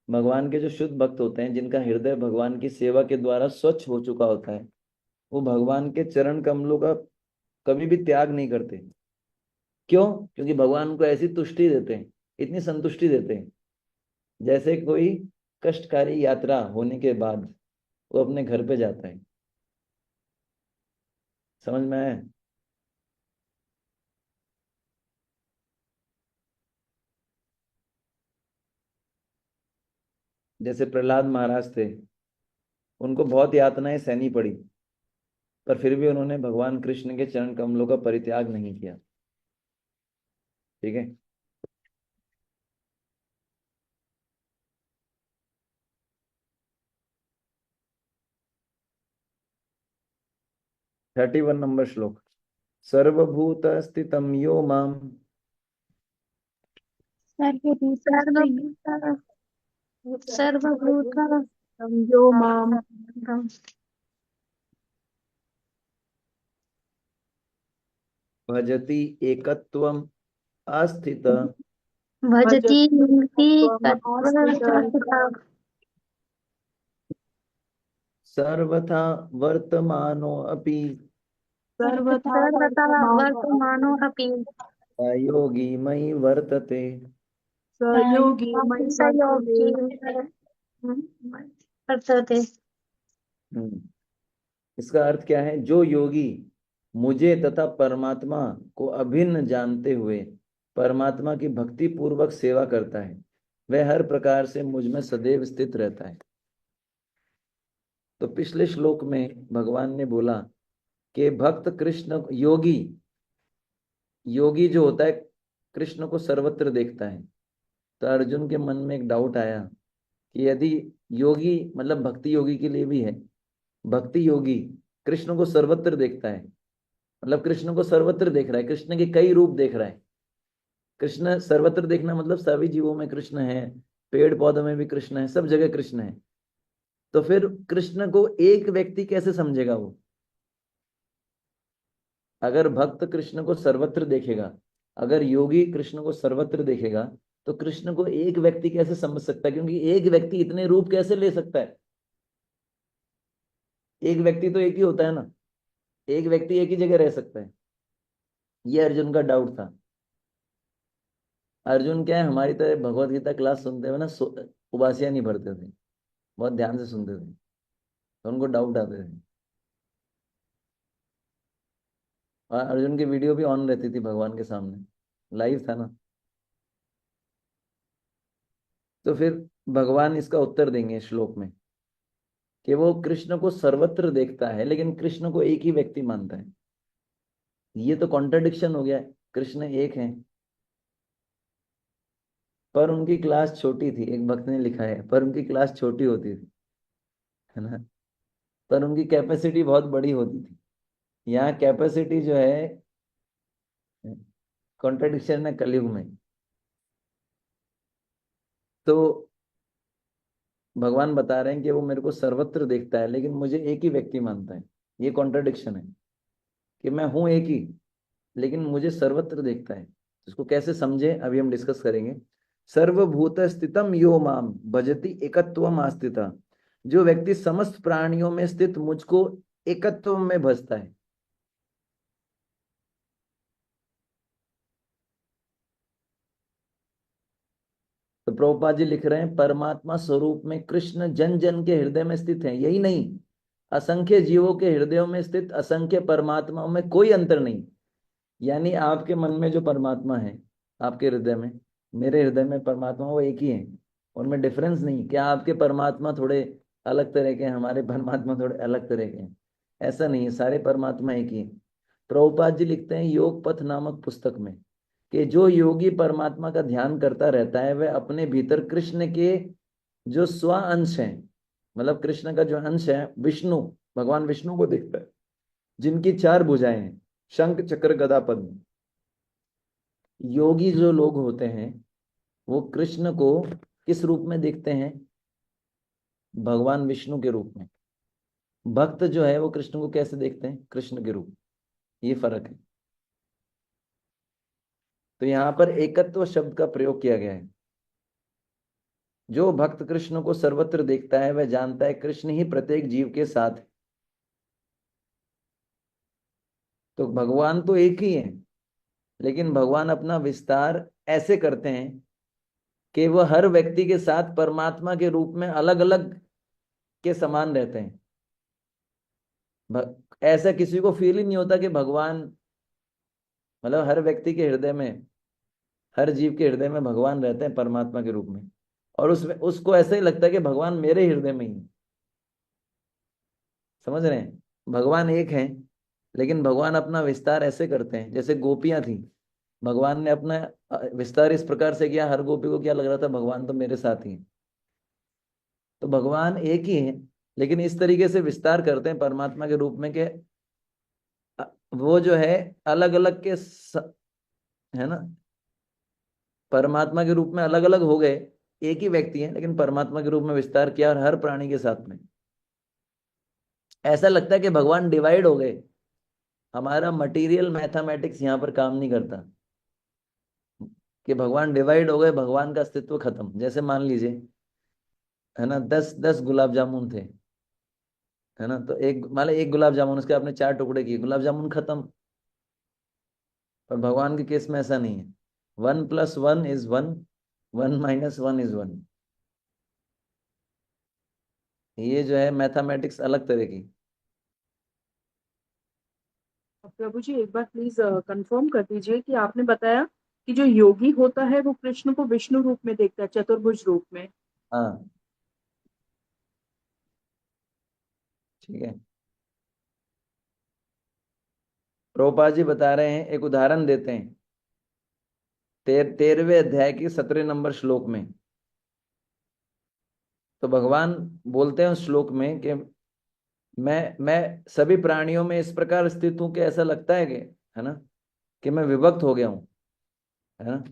Speaker 1: भगवान के जो शुद्ध भक्त होते हैं, जिनका हृदय भगवान की सेवा के द्वारा स्वच्छ हो चुका होता है, वो भगवान के चरण कमलों का कभी भी त्याग नहीं करते। क्यों? क्योंकि भगवान उनको ऐसी तुष्टि देते हैं, इतनी संतुष्टि देते हैं, जैसे कोई कष्टकारी यात्रा होने के बाद वो अपने घर पे जाता है। समझ में आया? जैसे प्रहलाद महाराज थे, उनको बहुत यातनाएं सहनी पड़ी, पर फिर भी उन्होंने भगवान कृष्ण के चरण कमलों का परित्याग नहीं किया। ठीक है। 31 नंबर श्लोक। सर्वभूत स्थितम यो माम
Speaker 5: सर्वभूत
Speaker 3: संयो माम
Speaker 1: भजति एकत्वम आस्थित
Speaker 5: भजति
Speaker 3: त्वम्
Speaker 5: तत्त्वतः
Speaker 1: सर्वथा वर्तमानो अपि
Speaker 3: सर्वथा
Speaker 5: सर्वथा वर्तमानोऽपि
Speaker 1: योगी मयि वर्तते।
Speaker 3: सहयोगी मयि वर्तते।
Speaker 5: संयोगी वर्तते।
Speaker 1: हम्म, इसका अर्थ क्या है? जो योगी मुझे तथा परमात्मा को अभिन्न जानते हुए परमात्मा की भक्ति पूर्वक सेवा करता है, वह हर प्रकार से मुझ में सदैव स्थित रहता है। तो पिछले श्लोक में भगवान ने बोला कि भक्त कृष्ण योगी, योगी जो होता है कृष्ण को सर्वत्र देखता है। तो अर्जुन के मन में एक डाउट आया कि यदि योगी मतलब भक्ति योगी के लिए भी है, भक्ति योगी कृष्ण को सर्वत्र देखता है, मतलब कृष्ण को सर्वत्र देख रहा है, कृष्ण के कई रूप देख रहा है। कृष्ण सर्वत्र देखना मतलब सभी जीवों में कृष्ण है, पेड़ पौधों में भी कृष्ण है, सब जगह कृष्ण है। तो फिर कृष्ण को एक व्यक्ति कैसे समझेगा वो? अगर भक्त कृष्ण को सर्वत्र देखेगा, अगर योगी कृष्ण को सर्वत्र देखेगा, तो कृष्ण को एक व्यक्ति कैसे समझ सकता है? क्योंकि एक व्यक्ति इतने रूप कैसे ले सकता है? एक व्यक्ति तो एक ही होता है ना, एक व्यक्ति एक ही जगह रह सकता है। ये अर्जुन का डाउट था। अर्जुन क्या है, हमारी तरह भगवत गीता क्लास सुनते हुए ना उबासियां नहीं भरते थे, बहुत ध्यान से सुनते थे, तो उनको डाउट आते थे। और अर्जुन की वीडियो भी ऑन रहती थी भगवान के सामने, लाइव था ना। तो फिर भगवान इसका उत्तर देंगे श्लोक में कि वो कृष्ण को सर्वत्र देखता है लेकिन कृष्ण को एक ही व्यक्ति मानता है। ये तो कॉन्ट्रडिक्शन हो गया है, कृष्ण एक है पर उनकी क्लास छोटी थी। एक भक्त ने लिखा है पर उनकी क्लास छोटी होती थी, है ना, पर उनकी कैपेसिटी बहुत बड़ी होती थी। यहाँ कैपेसिटी जो है, कॉन्ट्रडिक्शन है कलयुग में। तो भगवान बता रहे हैं कि वो मेरे को सर्वत्र देखता है लेकिन मुझे एक ही व्यक्ति मानता है। ये कॉन्ट्रडिक्शन है कि मैं हूं एक ही लेकिन मुझे सर्वत्र देखता है। इसको कैसे समझे अभी हम डिस्कस करेंगे। सर्वभूत स्थितम यो माम भजति एकत्वम आस्थिता। जो व्यक्ति समस्त प्राणियों में स्थित मुझको एकत्व में भजता है। तो प्रभुपाद जी लिख रहे हैं परमात्मा स्वरूप में कृष्ण जन जन के हृदय में स्थित है। यही नहीं, असंख्य जीवों के हृदयों में स्थित असंख्य परमात्माओं में कोई अंतर नहीं। यानी आपके मन में जो परमात्मा है, आपके हृदय में, मेरे हृदय में परमात्मा, वो एक ही है, उनमें डिफरेंस नहीं। क्या आपके परमात्मा थोड़े अलग तरह के हैं, हमारे परमात्मा थोड़े अलग तरह के हैं? ऐसा नहीं है, सारे परमात्मा एक ही है। प्रभुपाद जी लिखते हैं योग पथ नामक पुस्तक में कि जो योगी परमात्मा का ध्यान करता रहता है वह अपने भीतर कृष्ण के जो स्व अंश है, मतलब कृष्ण का जो अंश है विष्णु, भगवान विष्णु को देखता है, जिनकी चार भुजाएं हैं, शंख चक्र गदा पद्म। योगी जो लोग होते हैं वो कृष्ण को किस रूप में देखते हैं? भगवान विष्णु के रूप में। भक्त जो है वो कृष्ण को कैसे देखते हैं? कृष्ण के रूप। ये फर्क है। तो यहां पर एकत्व शब्द का प्रयोग किया गया है। जो भक्त कृष्ण को सर्वत्र देखता है वह जानता है कृष्ण ही प्रत्येक जीव के साथ है। तो भगवान तो एक ही है लेकिन भगवान अपना विस्तार ऐसे करते हैं कि वह हर व्यक्ति के साथ परमात्मा के रूप में अलग अलग के समान रहते हैं। ऐसा किसी को फील ही नहीं होता कि भगवान, मतलब हर व्यक्ति के हृदय में, हर जीव के हृदय में भगवान रहते हैं परमात्मा के रूप में, और उसमें उसको ऐसा ही लगता है कि भगवान मेरे हृदय में ही है। समझ रहे हैं? भगवान एक हैं, लेकिन भगवान अपना विस्तार ऐसे करते हैं जैसे गोपियां थी। भगवान ने अपना विस्तार इस प्रकार से किया, हर गोपी को क्या लग रहा था, भगवान तो मेरे साथ ही है। तो भगवान एक ही है, लेकिन इस तरीके से विस्तार करते हैं परमात्मा के रूप में कि वो जो है अलग अलग है ना, परमात्मा के रूप में अलग अलग हो गए। एक ही व्यक्ति है लेकिन परमात्मा के रूप में विस्तार किया, और हर प्राणी के साथ में ऐसा लगता है कि भगवान डिवाइड हो गए। हमारा मटेरियल मैथमेटिक्स यहाँ पर काम नहीं करता कि भगवान डिवाइड हो गए, भगवान का अस्तित्व खत्म। जैसे मान लीजिए, है ना, 10 गुलाब जामुन थे, है ना, तो एक मान लो एक गुलाब जामुन, उसके आपने 4 टुकड़े किए, गुलाब जामुन खत्म। पर भगवान के केस में ऐसा नहीं है। 1+1 = 1, 1 - 1 = 1। ये जो है मैथमेटिक्स अलग तरह की।
Speaker 3: प्रभु जी एक बार प्लीज कंफर्म कर दीजिए कि आपने बताया कि जो योगी होता है वो कृष्ण को विष्णु रूप में देखता है, चतुर्भुज रूप में।
Speaker 1: हाँ, ठीक है। प्रभुपाद जी बता रहे हैं, एक उदाहरण देते हैं 13वें अध्याय की 17 नंबर श्लोक में। तो भगवान बोलते हैं उस श्लोक में कि मैं सभी प्राणियों में इस प्रकार स्थित हूं कि ऐसा लगता है कि, है ना, कि मैं विभक्त हो गया हूं, है ना।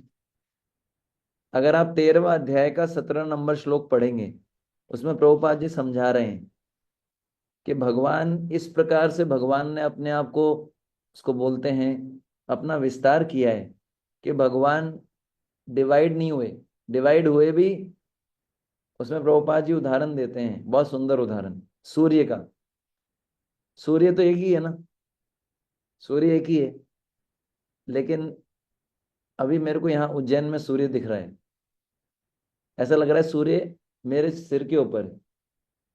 Speaker 1: अगर आप 13वां अध्याय का 17 नंबर श्लोक पढ़ेंगे, उसमें प्रभुपाद जी समझा रहे हैं कि भगवान इस प्रकार से, भगवान ने अपने आप को, उसको बोलते हैं, अपना विस्तार किया है कि भगवान डिवाइड नहीं हुए। डिवाइड हुए भी, उसमें प्रभुपाद जी उदाहरण देते हैं, बहुत सुंदर उदाहरण सूर्य का। सूर्य तो एक ही है ना, सूर्य एक ही है, लेकिन अभी मेरे को यहाँ उज्जैन में सूर्य दिख रहा है, ऐसा लग रहा है सूर्य मेरे सिर के ऊपर है।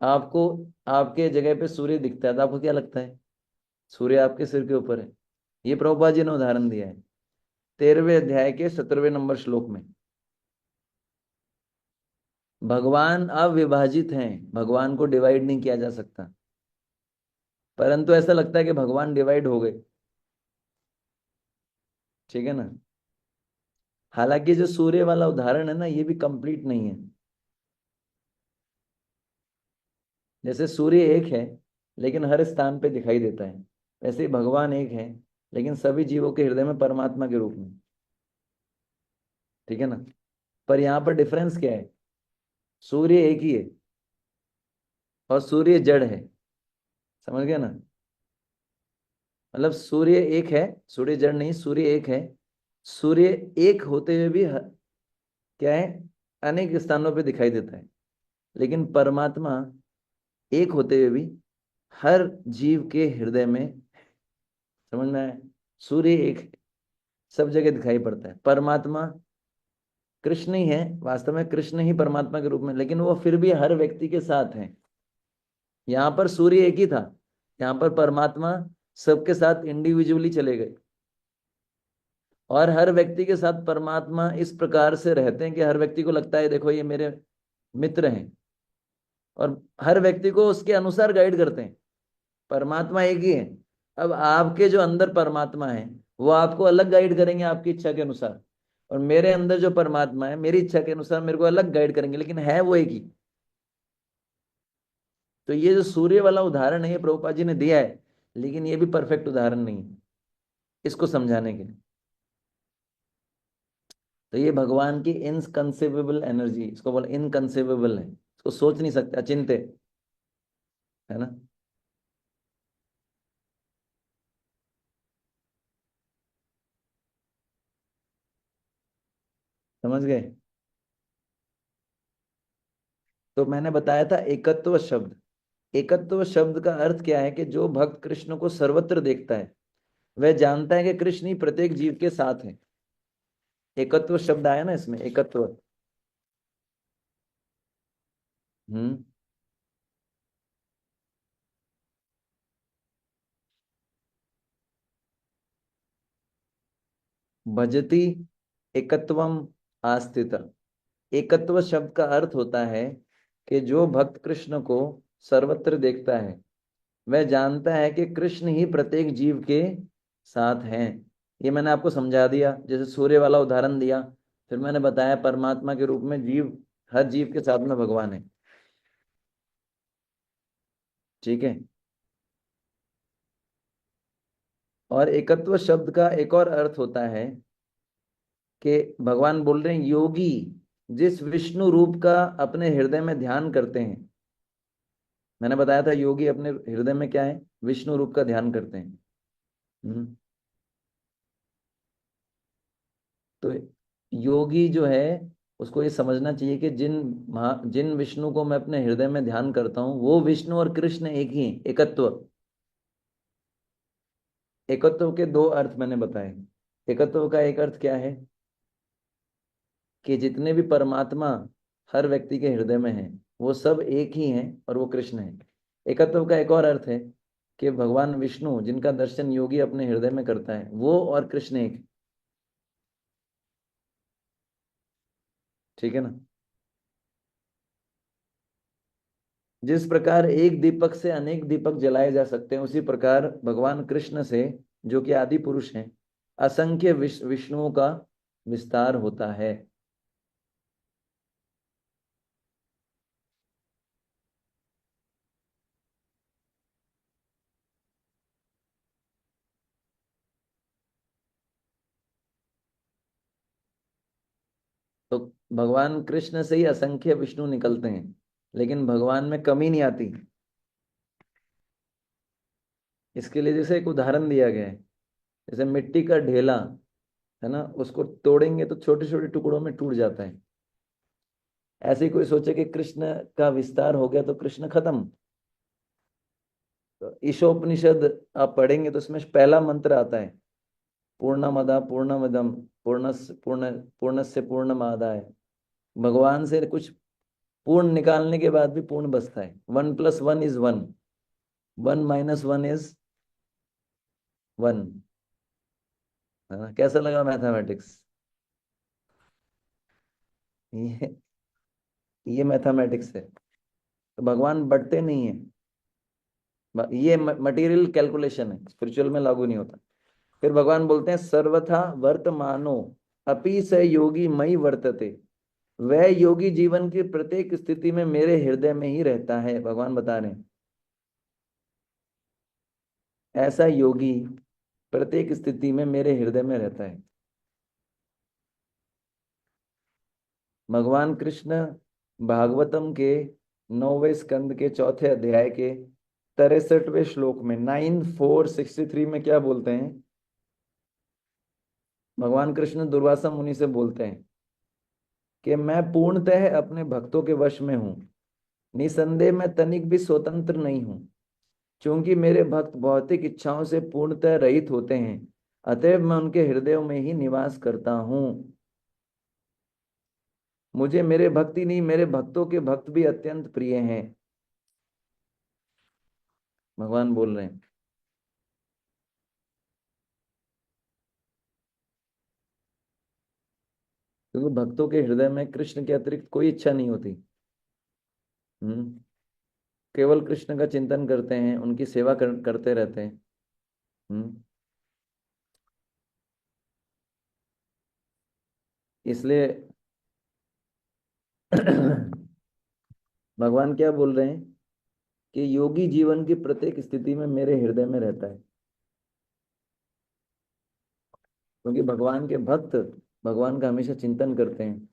Speaker 1: आपको आपके जगह पे सूर्य दिखता है तो आपको क्या लगता है, सूर्य आपके सिर के ऊपर है। ये प्रभुपाद जी ने उदाहरण दिया है 13वें अध्याय के 17वें नंबर श्लोक में। भगवान अविभाजित हैं, भगवान को डिवाइड नहीं किया जा सकता, परंतु ऐसा लगता है कि भगवान डिवाइड हो गए। ठीक है ना। हालांकि जो सूर्य वाला उदाहरण है ना, ये भी कंप्लीट नहीं है। जैसे सूर्य एक है लेकिन हर स्थान पे दिखाई देता है, वैसे ही भगवान एक है लेकिन सभी जीवों के हृदय में परमात्मा के रूप में। ठीक है ना। पर यहाँ पर डिफरेंस क्या है, सूर्य एक ही है और सूर्य जड़ है। समझ गया ना। मतलब सूर्य एक है, सूर्य जड़ नहीं, सूर्य एक है। सूर्य एक होते हुए भी क्या है, अनेक स्थानों पे दिखाई देता है। लेकिन परमात्मा एक होते हुए भी हर जीव के हृदय में, समझ में आया, सूर्य एक है, सब जगह दिखाई पड़ता है। परमात्मा कृष्ण ही है, वास्तव में कृष्ण ही परमात्मा के रूप में, लेकिन वो फिर भी हर व्यक्ति के साथ है। यहाँ पर सूर्य एक ही था, यहाँ पर परमात्मा सबके साथ इंडिविजुअली चले गए, और हर व्यक्ति के साथ परमात्मा इस प्रकार से रहते हैं कि हर व्यक्ति को लगता है देखो ये मेरे मित्र हैं, और हर व्यक्ति को उसके अनुसार गाइड करते हैं। परमात्मा एक ही है। अब आपके जो अंदर परमात्मा है वो आपको अलग गाइड करेंगे आपकी इच्छा के अनुसार, और मेरे अंदर जो परमात्मा है मेरी इच्छा के अनुसार मेरे को अलग गाइड करेंगे, लेकिन है वो एक ही। तो ये जो सूर्य वाला उदाहरण है ये प्रभुपाद जी ने दिया है, लेकिन ये भी परफेक्ट उदाहरण नहीं है इसको समझाने के लिए। तो ये भगवान की इनकंसेवेबल एनर्जी, इसको बोला इनकंसेवेबल है, इसको सोच नहीं सकते, अचिंत्य, है ना। समझ गए। तो मैंने बताया था एकत्व शब्द। एकत्व शब्द का अर्थ क्या है कि जो भक्त कृष्ण को सर्वत्र देखता है, वह जानता है कि कृष्ण ही प्रत्येक जीव के साथ है। एकत्व शब्द आया ना इसमें, एकत्व। हम्म। भजती एकत्वम आस्थित। एकत्व शब्द का अर्थ होता है कि जो भक्त कृष्ण को सर्वत्र देखता है वह जानता है कि कृष्ण ही प्रत्येक जीव के साथ हैं। ये मैंने आपको समझा दिया, जैसे सूर्य वाला उदाहरण दिया। फिर मैंने बताया परमात्मा के रूप में जीव, हर जीव के साथ में भगवान है। ठीक है। और एकत्व शब्द का एक और अर्थ होता है कि भगवान बोल रहे हैं योगी जिस विष्णु रूप का अपने हृदय में ध्यान करते हैं। मैंने बताया था योगी अपने हृदय में क्या है, विष्णु रूप का ध्यान करते हैं। हम्म। तो योगी जो है उसको ये समझना चाहिए कि जिन विष्णु को मैं अपने हृदय में ध्यान करता हूँ वो विष्णु और कृष्ण एक ही हैं। एकत्व। एकत्व के दो अर्थ मैंने बताए। एकत्व का एक अर्थ क्या है कि जितने भी परमात्मा हर व्यक्ति के हृदय में हैं वो सब एक ही हैं और वो कृष्ण है। एकत्व का एक और अर्थ है कि भगवान विष्णु जिनका दर्शन योगी अपने हृदय में करता है वो और कृष्ण एक। ठीक है ना। जिस प्रकार एक दीपक से अनेक दीपक जलाए जा सकते हैं उसी प्रकार भगवान कृष्ण से, जो कि आदि पुरुष हैं, असंख्य विष्णुओं का विस्तार होता है। तो भगवान कृष्ण से ही असंख्य विष्णु निकलते हैं, लेकिन भगवान में कमी नहीं आती। इसके लिए जैसे एक उदाहरण दिया गया है, जैसे मिट्टी का ढेला है ना, उसको तोड़ेंगे तो छोटे छोटे टुकड़ों में टूट जाता है। ऐसे ही कोई सोचे कि कृष्ण का विस्तार हो गया तो कृष्ण खत्म। तो ईशोपनिषद आप पढ़ेंगे तो उसमें पहला मंत्र आता है, पूर्णमदा पूर्णमदम पूर्णस्य पूर्णमादाय। भगवान से कुछ पूर्ण निकालने के बाद भी पूर्ण बचता है। 1+1 = 1, 1 - 1 = 1। है ना, कैसा लगा मैथमेटिक्स? ये ये मैथमेटिक्स है। तो भगवान बढ़ते नहीं है, ये मटेरियल कैलकुलेशन है, स्पिरिचुअल में लागू नहीं होता। फिर भगवान बोलते हैं सर्वथा वर्तमानो अपि स योगी मई वर्तते। वह योगी जीवन की प्रत्येक स्थिति में मेरे हृदय में ही रहता है। भगवान बता रहे हैं ऐसा योगी प्रत्येक स्थिति में मेरे हृदय में रहता है। भगवान कृष्ण भागवतम के 9वें स्कंद के 4थे अध्याय के 63वें श्लोक में 9:463 में क्या बोलते हैं? भगवान कृष्ण दुर्वासा मुनि से बोलते हैं कि मैं पूर्णतः अपने भक्तों के वश में हूं, निसंदेह मैं तनिक भी स्वतंत्र नहीं हूं। क्योंकि मेरे भक्त भौतिक इच्छाओं से पूर्णतः रहित होते हैं, अतएव मैं उनके हृदयों में ही निवास करता हूं। मुझे मेरे भक्ति नहीं, मेरे भक्तों के भक्त भी अत्यंत प्रिय हैं। भगवान बोल रहे हैं। क्योंकि भक्तों के हृदय में कृष्ण के अतिरिक्त कोई इच्छा नहीं होती। हम्म। केवल कृष्ण का चिंतन करते हैं, उनकी सेवा करते रहते हैं। हम्म। इसलिए भगवान क्या बोल रहे हैं कि योगी जीवन की प्रत्येक स्थिति में मेरे हृदय में रहता है। क्योंकि भगवान के भक्त भगवान का हमेशा चिंतन करते हैं,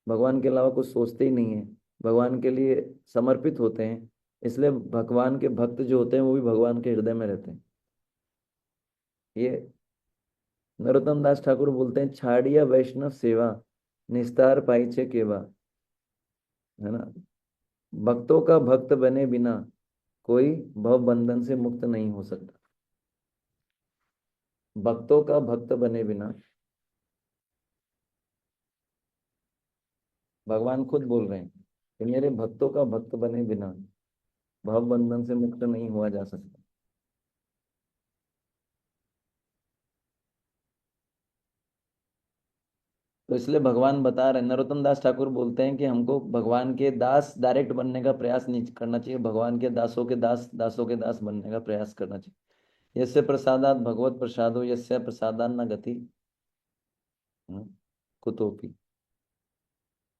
Speaker 1: भगवान के अलावा कुछ सोचते ही नहीं है, भगवान के लिए समर्पित होते हैं। इसलिए भगवान के भक्त जो होते हैं वो भी भगवान के हृदय में रहते हैं। ये नरोत्तम दास ठाकुर बोलते हैं छाड़िया वैष्णव सेवा निस्तार पाइछे केवा। है ना, भक्तों का भक्त बने बिना कोई भव बंधन से मुक्त नहीं हो सकता। भक्तों का भक्त बने बिना, भगवान खुद बोल रहे हैं कि मेरे भक्तों का भक्त बने बिना भव बंधन से मुक्त नहीं हुआ जा सकता। तो इसलिए भगवान बता रहे हैं, नरोत्तम दास ठाकुर बोलते हैं कि हमको भगवान के दास डायरेक्ट बनने का प्रयास नहीं करना चाहिए, भगवान के दासों के दास, दासों के दास बनने का प्रयास करना चाहिए। यस्य प्रसादात भगवत प्रसादो यस्य प्रसादान न गति कुतोपि,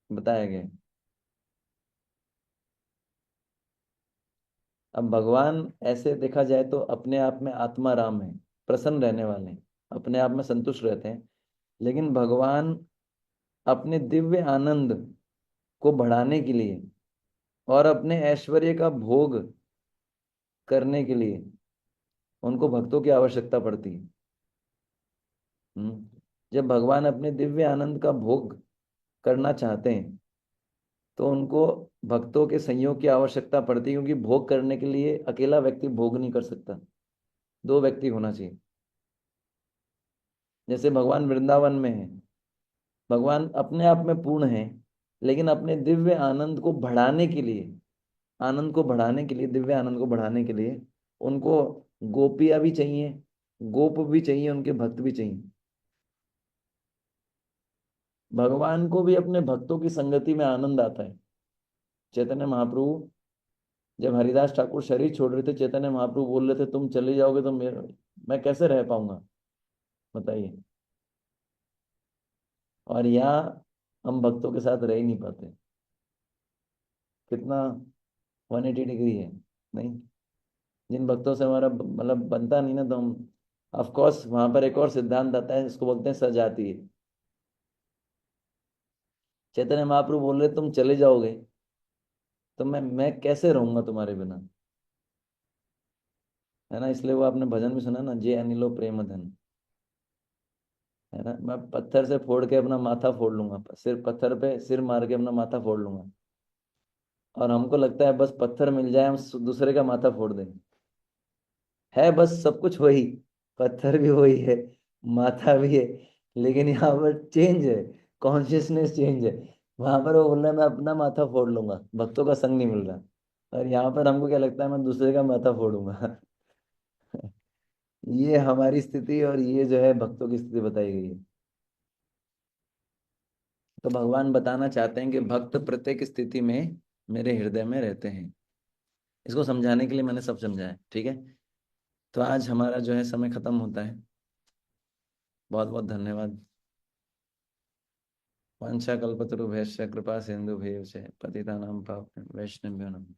Speaker 1: बताया गया है। अब भगवान ऐसे देखा जाए तो अपने आप में आत्मा राम है, प्रसन्न रहने वाले हैं, अपने आप में संतुष्ट रहते हैं। लेकिन भगवान अपने दिव्य आनंद को बढ़ाने के लिए और अपने ऐश्वर्य का भोग करने के लिए उनको भक्तों की आवश्यकता पड़ती है। जब भगवान अपने दिव्य आनंद का भोग करना चाहते हैं तो उनको भक्तों के संयोग की आवश्यकता पड़ती है, क्योंकि भोग करने के लिए अकेला व्यक्ति भोग नहीं कर सकता, दो व्यक्ति होना चाहिए। जैसे भगवान वृंदावन में है, भगवान अपने आप में पूर्ण है, लेकिन अपने दिव्य आनंद को बढ़ाने के लिए, आनंद को बढ़ाने के लिए, दिव्य आनंद को बढ़ाने के लिए उनको गोपियां भी चाहिए, गोप भी चाहिए, उनके भक्त भी चाहिए। भगवान को भी अपने भक्तों की संगति में आनंद आता है। चैतन्य महाप्रभु जब हरिदास ठाकुर शरीर छोड़ रहे थे, चैतन्य महाप्रभु बोल रहे थे तुम चले जाओगे तो मैं कैसे रह पाऊंगा, बताइए। और यहाँ हम भक्तों के साथ रह ही नहीं पाते। कितना 180 डिग्री है, नहीं? जिन भक्तों से हमारा मतलब बनता नहीं ना, तो हम ऑफ कोर्स वहां पर एक और सिद्धांत आता है, इसको बोलते हैं सजाती है। चैतन्य महाप्रभु बोल रहे तुम चले जाओगे तो मैं कैसे रहूंगा तुम्हारे बिना, है ना? इसलिए वो आपने भजन में सुना ना, जे अनिलो प्रेम धन, है ना? मैं पत्थर से फोड़ के अपना माथा फोड़ लूंगा, सिर पत्थर पे सिर मार के अपना माथा फोड़ लूंगा। और हमको लगता है बस पत्थर मिल जाए हम दूसरे का माथा फोड़ देंगे। है बस सब कुछ वही, पत्थर भी वही है, माथा भी है, लेकिन यहाँ पर चेंज है, कॉन्शियसनेस चेंज है। वहां पर वो बोल रहा है मैं अपना माथा फोड़ लूंगा, भक्तों का संग नहीं मिल रहा। और यहाँ पर हमको क्या लगता है मैं दूसरे का माथा फोड़ूंगा। ये हमारी स्थिति और ये जो है भक्तों की स्थिति बताई गई है। तो भगवान बताना चाहते हैं कि भक्त प्रत्येक स्थिति में मेरे हृदय में रहते हैं। इसको समझाने के लिए मैंने सब समझाया, ठीक है? तो आज हमारा जो है समय खत्म होता है। बहुत बहुत धन्यवाद। वांछा कल्पतरुभ्यश्च कृपा सिंधुभ्यश्च पतितानां पावनेभ्यो वैष्णवेभ्यो नमः।